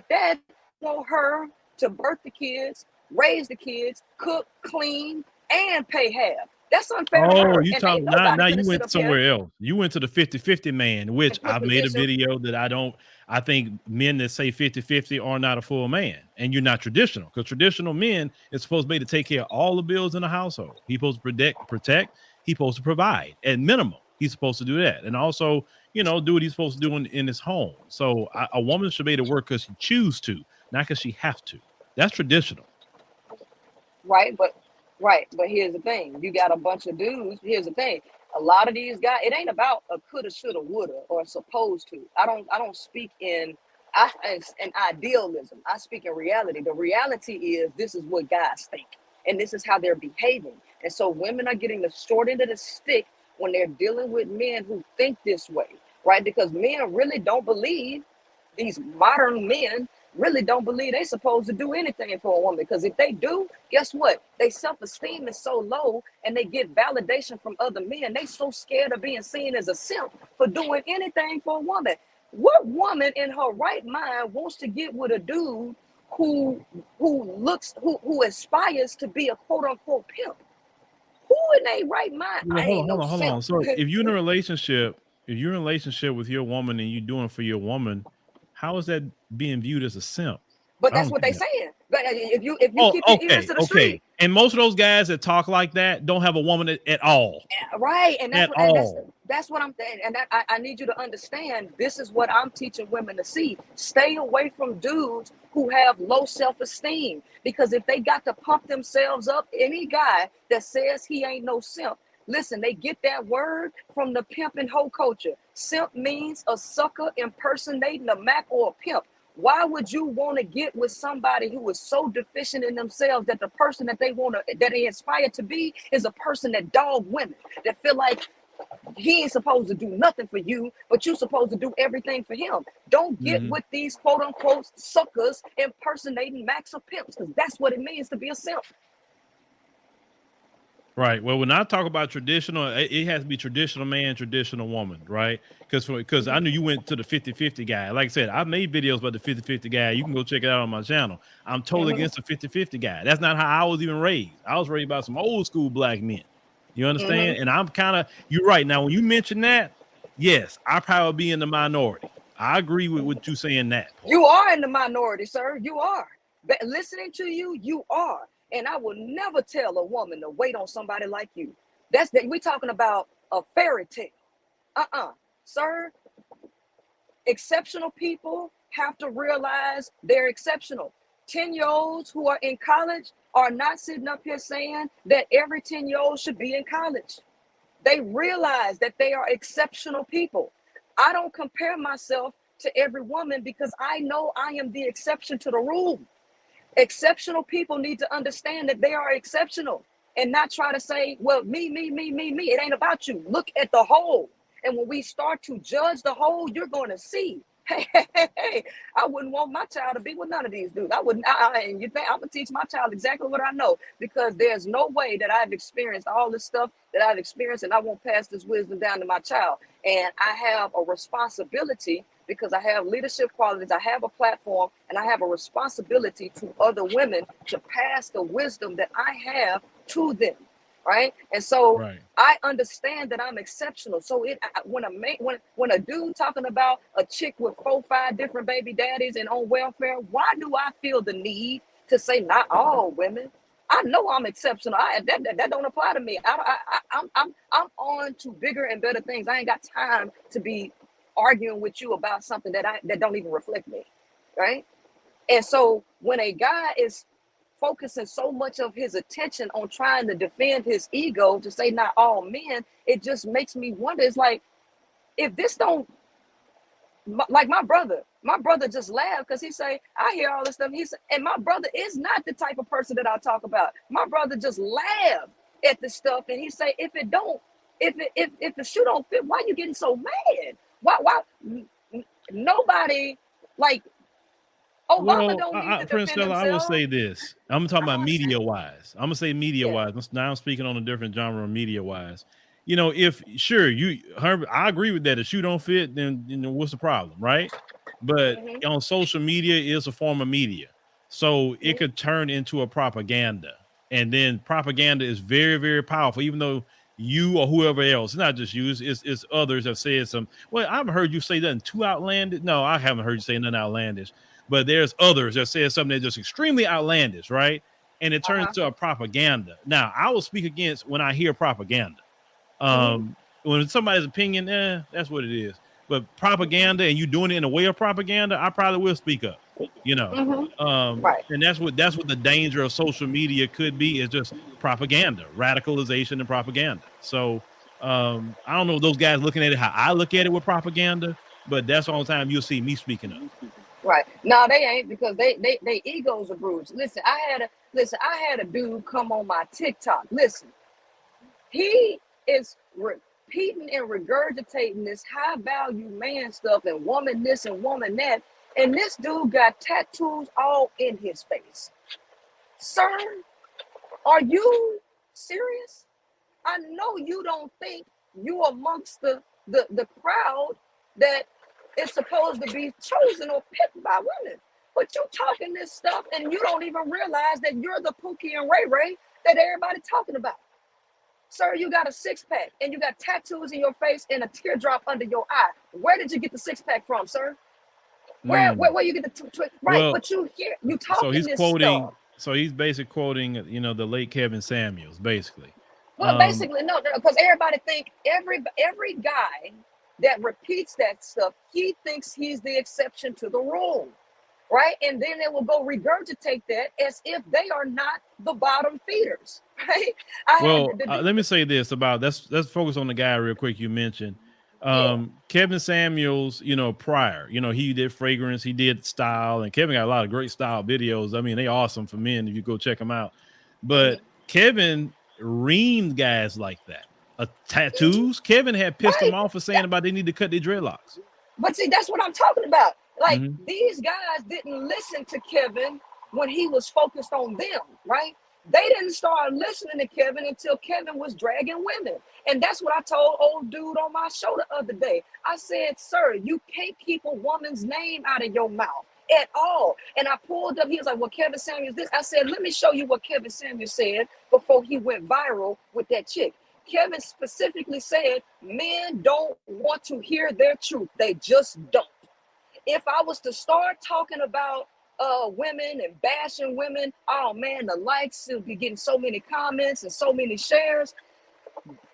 that, want her to birth the kids, raise the kids, cook, clean, and pay half. That's unfair to Oh, her. you And talking ain't now? nobody Now gonna you sit went up here somewhere else. You went to the 50-50 man, which and put I've made a position. video that I think men that say 50-50 are not a full man, and you're not traditional, because traditional men is supposed to be to take care of all the bills in the household. He's supposed to protect. He's supposed to provide at minimum. He's supposed to do that, and also, do what he's supposed to do in his home. So a woman should be able to work because she choose to, not because she have to. That's traditional. Right, but here's the thing: you got a bunch of dudes. Here's the thing: a lot of these guys, it ain't about a coulda, shoulda, woulda, or supposed to. I don't speak in idealism. I speak in reality. The reality is, this is what guys think, and this is how they're behaving. And so women are getting the short end of the stick when they're dealing with men who think this way, right? Because men really don't believe, these modern men really don't believe they're supposed to do anything for a woman. Because if they do, guess what? Their self-esteem is so low, and they get validation from other men. They so scared of being seen as a simp for doing anything for a woman. What woman in her right mind wants to get with a dude who aspires to be a quote unquote pimp. Who in their right mind? Well, I ain't no hold simp. on. So if you're in a relationship, with your woman and you're doing for your woman, how is that being viewed as a simp? But I that's don't what get they that. saying. But if you keep your ears Okay, to the okay. street, And most of those guys that talk like that don't have a woman at all. right? And At all. that's what I'm saying. And I need you to understand. This is what I'm teaching women to see. Stay away from dudes who have low self-esteem, because if they got to pump themselves up, any guy that says he ain't no simp, listen, they get that word from the pimp and hoe culture. Simp means a sucker impersonating a Mac or a pimp. Why would you want to get with somebody who is so deficient in themselves that the person that they aspire to be is a person that dog women, that feel like he ain't supposed to do nothing for you, but you supposed to do everything for him? Don't get with these quote unquote suckers impersonating Max or pimps, because that's what it means to be a simp. Right. Well, when I talk about traditional, it has to be traditional man, traditional woman, right? Because I knew you went to the 50-50 guy. Like I said, I've made videos about the 50-50 guy. You can go check it out on my channel. I'm totally against the 50-50 guy. That's not how I was even raised. I was raised by some old school black men. You understand? And I'm kind of, you're right. Now, when you mention that, yes, I probably be in the minority. I agree with what you saying that part. You are in the minority, sir. You are. But listening to you, you are. And I will never tell a woman to wait on somebody like you. We talking about a fairy tale. Sir, exceptional people have to realize they're exceptional. 10-year-olds who are in college are not sitting up here saying that every 10-year-old should be in college. They realize that they are exceptional people. I don't compare myself to every woman because I know I am the exception to the rule. Exceptional people need to understand that they are exceptional and not try to say, well, me. It ain't about you. Look at the whole. And when we start to judge the whole, you're going to see, hey, I wouldn't want my child to be with none of these dudes. I wouldn't. And you think I'm going to teach my child exactly what I know, because there's no way that I've experienced all this stuff that I've experienced and I won't pass this wisdom down to my child. And I have a responsibility, because I have leadership qualities, I have a platform, and I have a responsibility to other women to pass the wisdom that I have to them, right? And so I understand that I'm exceptional. So when a dude talking about a chick with 4-5 different baby daddies and on welfare, why do I feel the need to say not all women? I know I'm exceptional. That don't apply to me. I'm on to bigger and better things. I ain't got time to be arguing with you about something that don't even reflect me, right? And so when a guy is focusing so much of his attention on trying to defend his ego to say not all men, it just makes me wonder. It's like, if this don't, like my brother just laughed because he say, I hear all this stuff. He said, and my brother is not the type of person that I talk about. My brother just laughed at the stuff and he say, if the shoe don't fit, why you getting so mad? Why nobody, like, Obama don't need to defend Princella, I will himself. say this. I'm talking about media wise. I'm gonna say media wise. Now I'm speaking on a different genre of media wise. You know, if sure I agree with that. If shoe don't fit, then what's the problem, right? But on social media is a form of media, so it could turn into a propaganda, and then propaganda is very, very powerful. Even though you or whoever else, not just you, it's others have said some. Well, I haven't heard you say nothing too outlandish. No, I haven't heard you say nothing outlandish. But there's others that say something that's just extremely outlandish, right? And it turns to a propaganda. Now, I will speak against when I hear propaganda. When somebody's opinion, that's what it is. But propaganda, and you doing it in a way of propaganda, I probably will speak up. You know, and that's what the danger of social media could be, is just propaganda, radicalization, and propaganda. So I don't know if those guys looking at it how I look at it with propaganda, but that's the only time you'll see me speaking up. Right. No, they ain't, because they egos are bruised. Listen, I had a dude come on my TikTok. Listen, he is repeating and regurgitating this high value man stuff and woman this and woman that. And this dude got tattoos all in his face. Sir, are you serious? I know you don't think you amongst the crowd that is supposed to be chosen or picked by women. But you talking this stuff and you don't even realize that you're the Pookie and Ray Ray that everybody talking about. Sir, you got a six-pack and you got tattoos in your face and a teardrop under your eye. Where did you get the six-pack from, sir? Where you get the right? Well, but you talking so he's this quoting. stuff. So he's basically quoting, the late Kevin Samuels, basically. Well, basically, no, because everybody think every guy that repeats that stuff, he thinks he's the exception to the rule, right? And then they will go regurgitate that as if they are not the bottom feeders, right? Let me say this about let's focus on the guy real quick you mentioned. Yeah. Kevin Samuels, prior, he did fragrance, he did style, and Kevin got a lot of great style videos. I mean, they awesome for men if you go check them out. But Kevin reamed guys like that. Tattoos. Kevin had pissed them off for saying about they need to cut their dreadlocks. But see, that's what I'm talking about. Like these guys didn't listen to Kevin when he was focused on them, right? They didn't start listening to Kevin until Kevin was dragging women. And that's what I told old dude on my show the other day. I said, sir, you can't keep a woman's name out of your mouth at all. And I pulled up, he was like, well, Kevin Samuels this. I said, let me show you what Kevin Samuels said before he went viral with that chick. Kevin specifically said, men don't want to hear their truth. They just don't. If I was to start talking about women and bashing women, oh man, the likes will be getting so many comments and so many shares.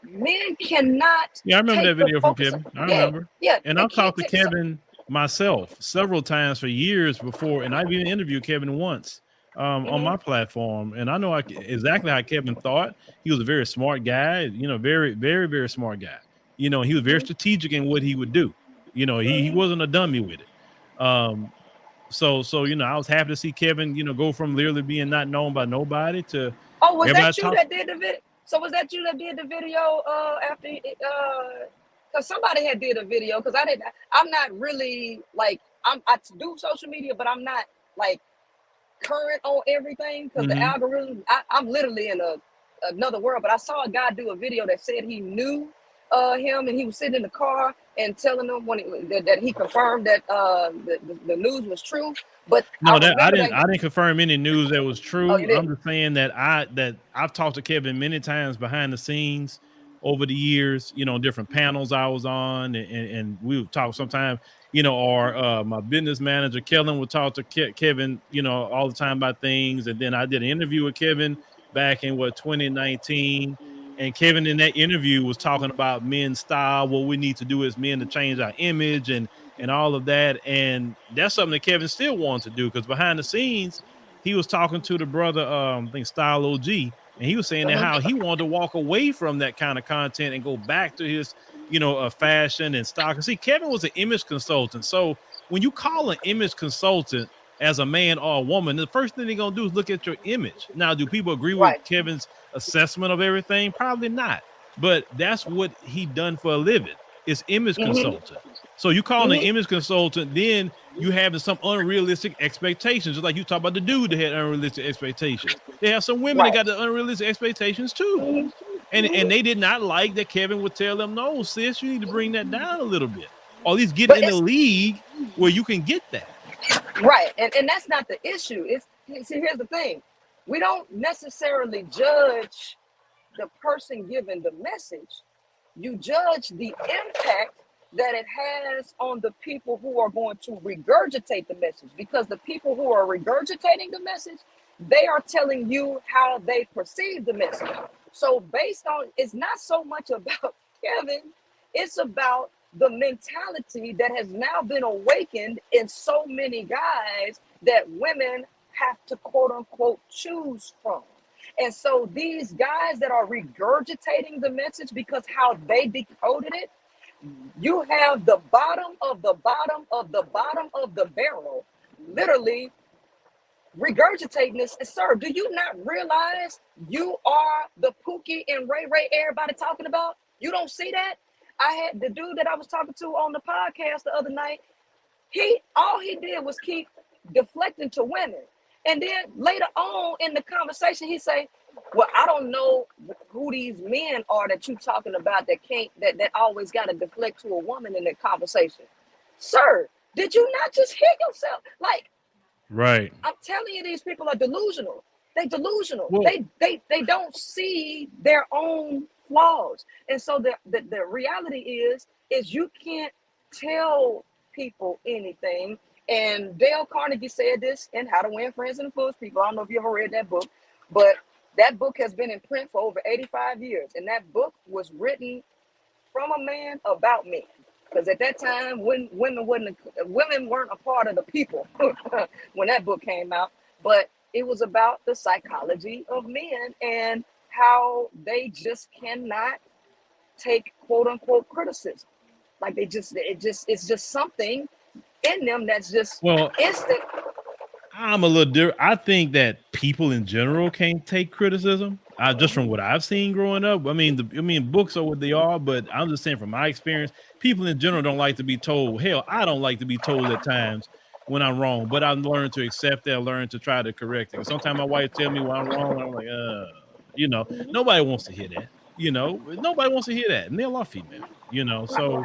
Men cannot. Yeah, I remember that video from Kevin. I remember. Yeah. And I've talked to Kevin myself several times for years before, and I've even interviewed Kevin once on my platform. And I know exactly how Kevin thought. He was a very smart guy, very, very, very smart guy. He was very strategic in what he would do. He wasn't a dummy with it. So I was happy to see Kevin, go from literally being not known by nobody to. Oh, was that you that did the video? So was that you that did the video after? Because somebody had did a video. Because I'm not really like I do social media, but I'm not like current on everything because the algorithm. I'm literally in another world. But I saw a guy do a video that said he knew him and he was sitting in the car and telling them that he confirmed that the news was true. But no, I didn't confirm any news that was true. Oh, I'm just saying that I've talked to Kevin many times behind the scenes over the years, different panels I was on, and we would talk sometimes, or my business manager Kellen would talk to Kevin, all the time about things. And then I did an interview with Kevin back in 2019. And Kevin in that interview was talking about men's style, what we need to do as men to change our image and all of that. And that's something that Kevin still wants to do, because behind the scenes, he was talking to the brother, I think Style OG, and he was saying that how he wanted to walk away from that kind of content and go back to his, fashion and style. Because see, Kevin was an image consultant. So when you call an image consultant as a man or a woman, the first thing they're going to do is look at your image. Now, do people agree with Kevin's assessment of everything? Probably not. But that's what he done for a living, is image consultant. So you call an image consultant, then you having some unrealistic expectations. Just like you talk about the dude that had unrealistic expectations. They have some women that got the unrealistic expectations too. And they did not like that Kevin would tell them, no, sis, you need to bring that down a little bit. Or at least get in the league where you can get that. Right. And that's not the issue. See, here's the thing. We don't necessarily judge the person giving the message. You judge the impact that it has on the people who are going to regurgitate the message, because the people who are regurgitating the message, they are telling you how they perceive the message. So based on, it's not so much about Kevin, it's about the mentality that has now been awakened in so many guys that women have to quote unquote choose from. And so these guys that are regurgitating the message because how they decoded it, you have the bottom of the bottom of the bottom of the barrel literally regurgitating this. Sir, do you not realize you are the Pookie and Ray Ray everybody talking about? You don't see that? I had the dude that I was talking to on the podcast the other night. All he did was keep deflecting to women. And then later on in the conversation, he say, well, I don't know who these men are that you talking about that always got to deflect to a woman in that conversation. Sir, did you not just hear yourself? Like, Right. I'm telling you, these people are delusional. They delusional. Well, They don't see their own flaws. And so the reality is you can't tell people anything. And Dale Carnegie said this in How to Win Friends and Influence People. I don't know if you ever read that book, but that book has been in print for over 85 years. And that book was written from a man about men. Because at that time, when women weren't a part of the people when that book came out, but it was about the psychology of men and how they just cannot take quote unquote criticism. Like it's just something in them that's just well, instant. I'm a little different. I think that people in general can't take criticism. Just from what I've seen growing up. I mean, books are what they are, but I'm just saying from my experience, people in general don't like to be told. Hell, I don't like to be told at times when I'm wrong, but I've learned to accept that, learn to try to correct it. Because sometimes my wife tell me when I'm wrong, and I'm like, nobody wants to hear that. Nobody wants to hear that, male or female. So,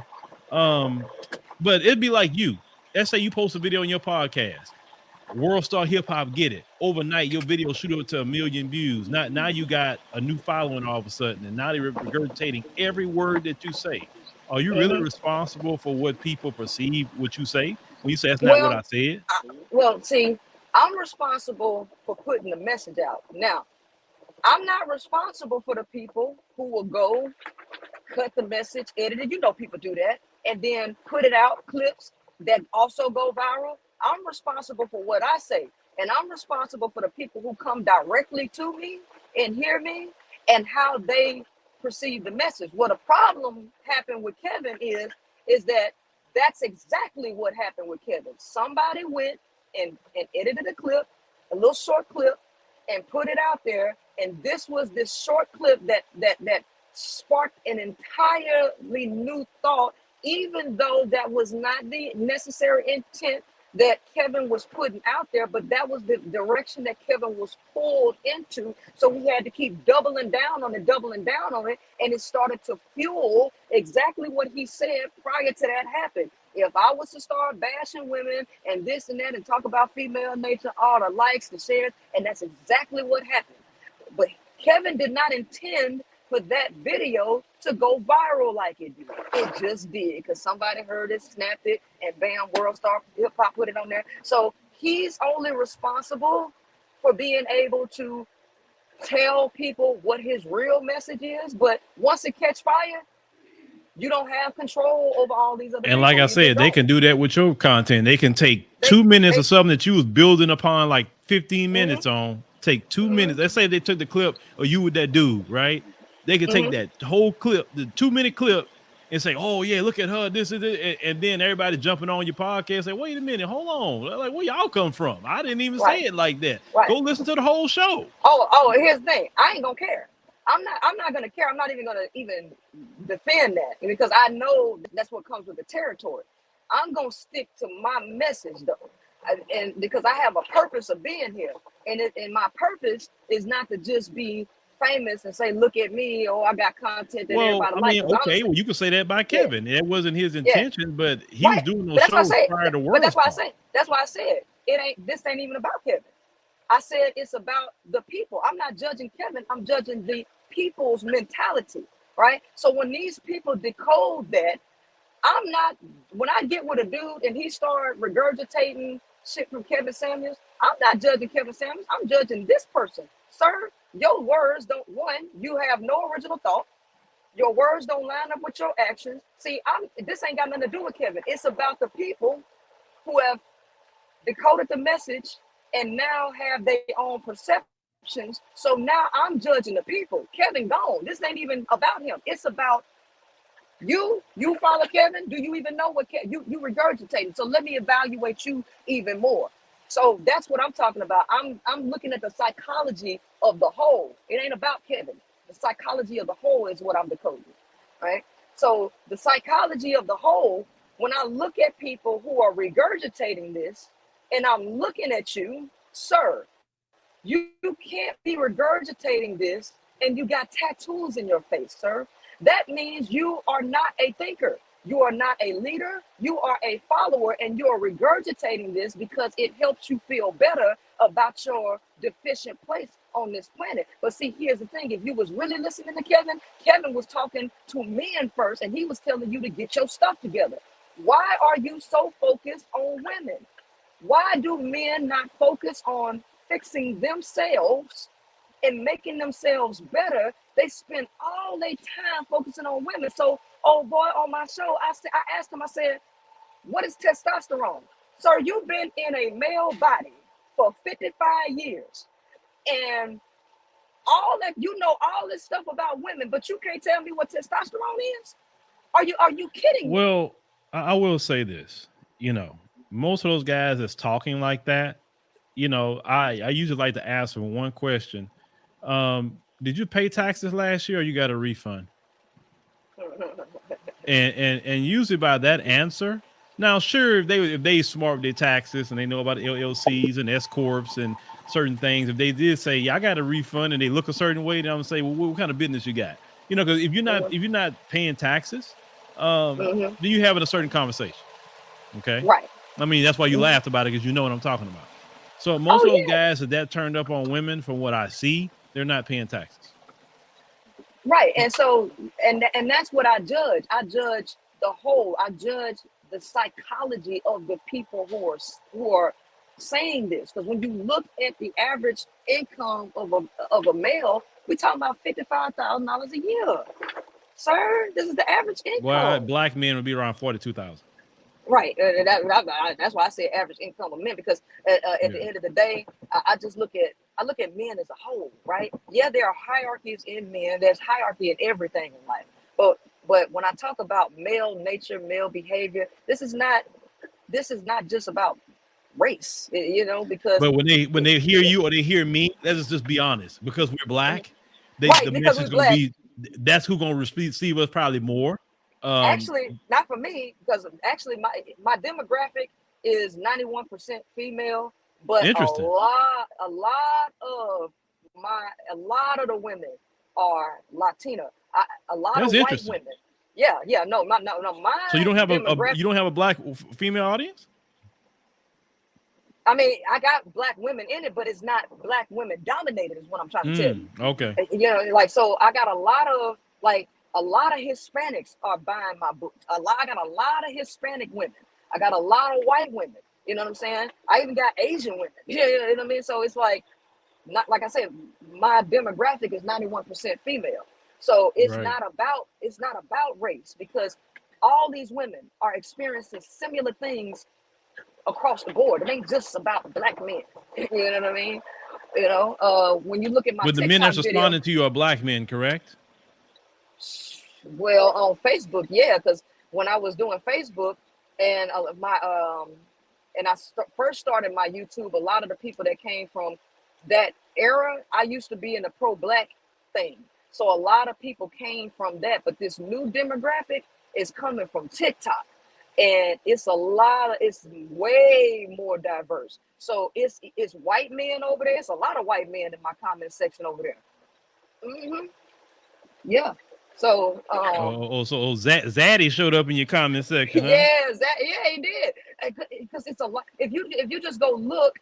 um, but it'd be like you. Let's say you post a video on your podcast. World Star Hip Hop get it. Overnight, your video shoot up to 1 million views. Now you got a new following all of a sudden, and now they're regurgitating every word that you say. Are you really responsible for what people perceive what you say? When you say that's not what I said? See, I'm responsible for putting the message out. Now, I'm not responsible for the people who will go cut the message, edit it. People do that, and then put it out, clips that also go viral. I'm responsible for what I say, and I'm responsible for the people who come directly to me and hear me and how they perceive the message. What a problem happened with Kevin is that that's exactly what happened with Kevin. Somebody went and edited a clip, a little short clip, and put it out there. And this was this short clip that sparked an entirely new thought, even though that was not the necessary intent that Kevin was putting out there, but that was the direction that Kevin was pulled into. So we had to keep doubling down on it, and it started to fuel exactly what he said prior to that happened. If I was to start bashing women and this and that and talk about female nature, all the likes, the shares, and that's exactly what happened. But Kevin did not intend for that video to go viral like it did. It just did because somebody heard it, snapped it, and bam, World Star Hip Hop put it on there. So he's only responsible for being able to tell people what his real message is. But once it catch fire, you don't have control over all these other people. And like I said, they can do that with your content. They can take 2 minutes of something that you was building upon like 15 minutes on. Take 2 minutes. Let's say they took the clip of you with that dude, right? They can take that whole clip, the 2-minute clip, and say, "Oh yeah, look at her, this is it," and then everybody jumping on your podcast say, "Wait a minute, hold on, like where y'all come from? I didn't even say it like that. Go listen to the whole show." Here's the thing. I ain't gonna care. I'm not gonna care. I'm not even gonna defend that because I know that's what comes with the territory. I'm gonna stick to my message though, and because I have a purpose of being here, and my purpose is not to just be famous and say, "Look at me," or I got content that everybody likes. Okay, well, you can say that by Kevin. It wasn't his intention, but he was doing those shows prior to World. But that's why I said this ain't even about Kevin. I said it's about the people. I'm not judging Kevin. I'm judging the people's mentality, right? So when these people decode that, when I get with a dude and he start regurgitating shit from Kevin Samuels, I'm not judging Kevin Samuels. I'm judging this person. Sir, your words don't, you have no original thought. Your words don't line up with your actions. See, this ain't got nothing to do with Kevin. It's about the people who have decoded the message and now have their own perceptions. So now I'm judging the people. Kevin gone. This ain't even about him. It's about you. You follow Kevin. Do you even know what you regurgitating? So let me evaluate you even more. So that's what I'm talking about. I'm looking at the psychology of the whole. It ain't about Kevin. The psychology of the whole is what I'm decoding, right? So the psychology of the whole, when I look at people who are regurgitating this, and I'm looking at you, sir, you can't be regurgitating this and you got tattoos in your face, sir. That means you are not a thinker. You are not a leader. You are a follower, and you are regurgitating this because it helps you feel better about your deficient place on this planet. But see, here's the thing. If you was really listening to Kevin, Kevin was talking to men first, and he was telling you to get your stuff together. Why are you so focused on women? Why do men not focus on fixing themselves and making themselves better? They spend all their time focusing on women. So, oh boy, on my show, I asked him, I said, what is testosterone? Sir, you've been in a male body for 55 years. And all that, you know, all this stuff about women, but you can't tell me what testosterone is? Are you kidding me? Well, I will say this, most of those guys that's talking like that, I usually like to ask them one question. Did you pay taxes last year or you got a refund? And usually by that answer, now sure, if they smart with their taxes and they know about LLCs and S corps and certain things, if they did say, yeah, I got a refund, and they look a certain way, then I'm gonna say, well, what kind of business you got? Because if you're not paying taxes, then you having a certain conversation. Okay. Right. I mean, that's why you laughed about it, because you know what I'm talking about. So most Oh of those yeah. guys that turned up on women, from what I see, they're not paying taxes. Right. And so, and that's what I judge. I judge the whole. I judge the psychology of the people who are saying this. Because when you look at the average income of a male, we talking about $55,000 a year, sir. This is the average Well, income. black men would be around 42,000. Right. That's why I say average income of men, because at the end of the day, I look at men as a whole, right? Yeah, there are hierarchies in men. There's hierarchy in everything in life. But when I talk about male nature, male behavior, this is not just about race, because But when they hear you or they hear me, let's just be honest. Because we're black, right, the because message we're is gonna black. be, that's who gonna receive us probably more. Actually, not for me, because actually my demographic is 91% female, but Interesting. a lot of the women are Latina. A lot That's of white interesting. women. Yeah, no, my So you don't have demographic. you don't have a black female audience? I mean, I got black women in it, but it's not black women dominated, is what I'm trying to tell you. Okay. Like, so I got a lot of Hispanics are buying my books. I got a lot of Hispanic women. I got a lot of white women. You know what I'm saying? I even got Asian women. You know what I mean? So it's like, not like I said, my demographic is 91% female. So it's Right. not about race, because all these women are experiencing similar things across the board. It ain't just about black men. You know what I mean? When you look at my But the men TikTok that's video, responding to you are black men, correct? well, on Facebook, yeah, because when I was doing Facebook and first started my YouTube, a lot of the people that came from that era, I used to be in the pro-black thing. So a lot of people came from that, but this new demographic is coming from TikTok. And it's way more diverse. So it's white men over there. It's a lot of white men in my comment section over there. Yeah. So Zaddy showed up in your comment section, huh? yeah, he did. Because it's a lot. If you just go look,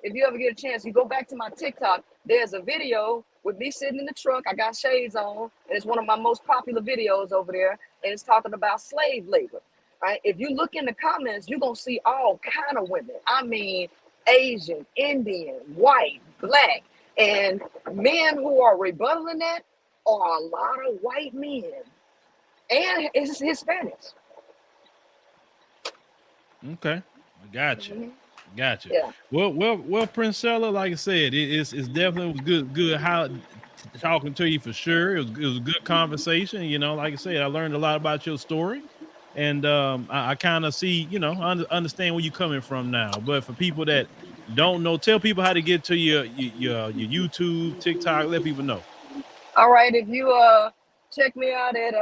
if you ever get a chance, you go back to my TikTok. There's a video with me sitting in the truck. I got shades on, and it's one of my most popular videos over there. And it's talking about slave labor. Right? If you look in the comments, you're gonna see all kind of women. I mean, Asian, Indian, white, black, and men who are rebuttaling that are a lot of white men. And it's Hispanics. Okay, I got you. Got you. Yeah. Well, Princella, like I said, it's definitely was good how talking to you for sure. It was a good conversation. Like I said, I learned a lot about your story, and I kind of see, understand where you're coming from now. But for people that don't know, tell people how to get to your YouTube, TikTok. Let people know. All right. If you check me out at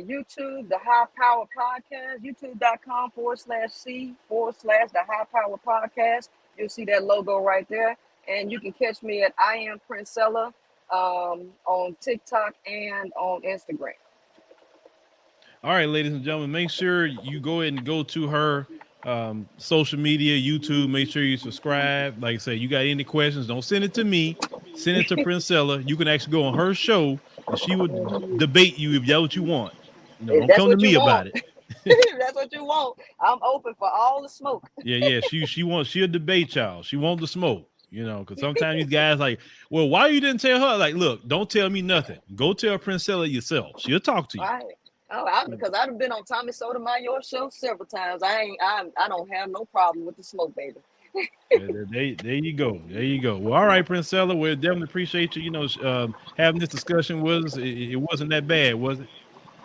YouTube, the High Power Podcast, youtube.com/C/the High Power Podcast. You'll see that logo right there. And you can catch me at I Am Princella on TikTok and on Instagram. All right, ladies and gentlemen, make sure you go ahead and go to her social media, YouTube. Make sure you subscribe. Like I said, you got any questions, don't send it to me. Send it to Princella. You can actually go on her show and she would debate you if that's what you want. No, If don't that's come to what you me about want, it. if that's what you want, I'm open for all the smoke. Yeah. She'll debate y'all. She wants the smoke, because sometimes these guys like, well, why you didn't tell her? Like, look, don't tell me nothing. Go tell Princella yourself. She'll talk to you. Right. Oh, because I've been on Tommy Sotomayor's show several times. I don't have no problem with the smoke, baby. Yeah, there you go. There you go. Well, all right, Princella. We definitely appreciate you, having this discussion with us. It wasn't that bad, was it?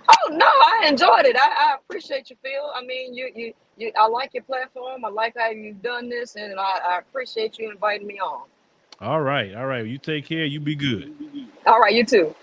Oh no, I enjoyed it. I appreciate you, Phil. I mean, you. I like your platform. I like how you've done this, and I appreciate you inviting me on. All right. All right. You take care. You be good. All right, you too.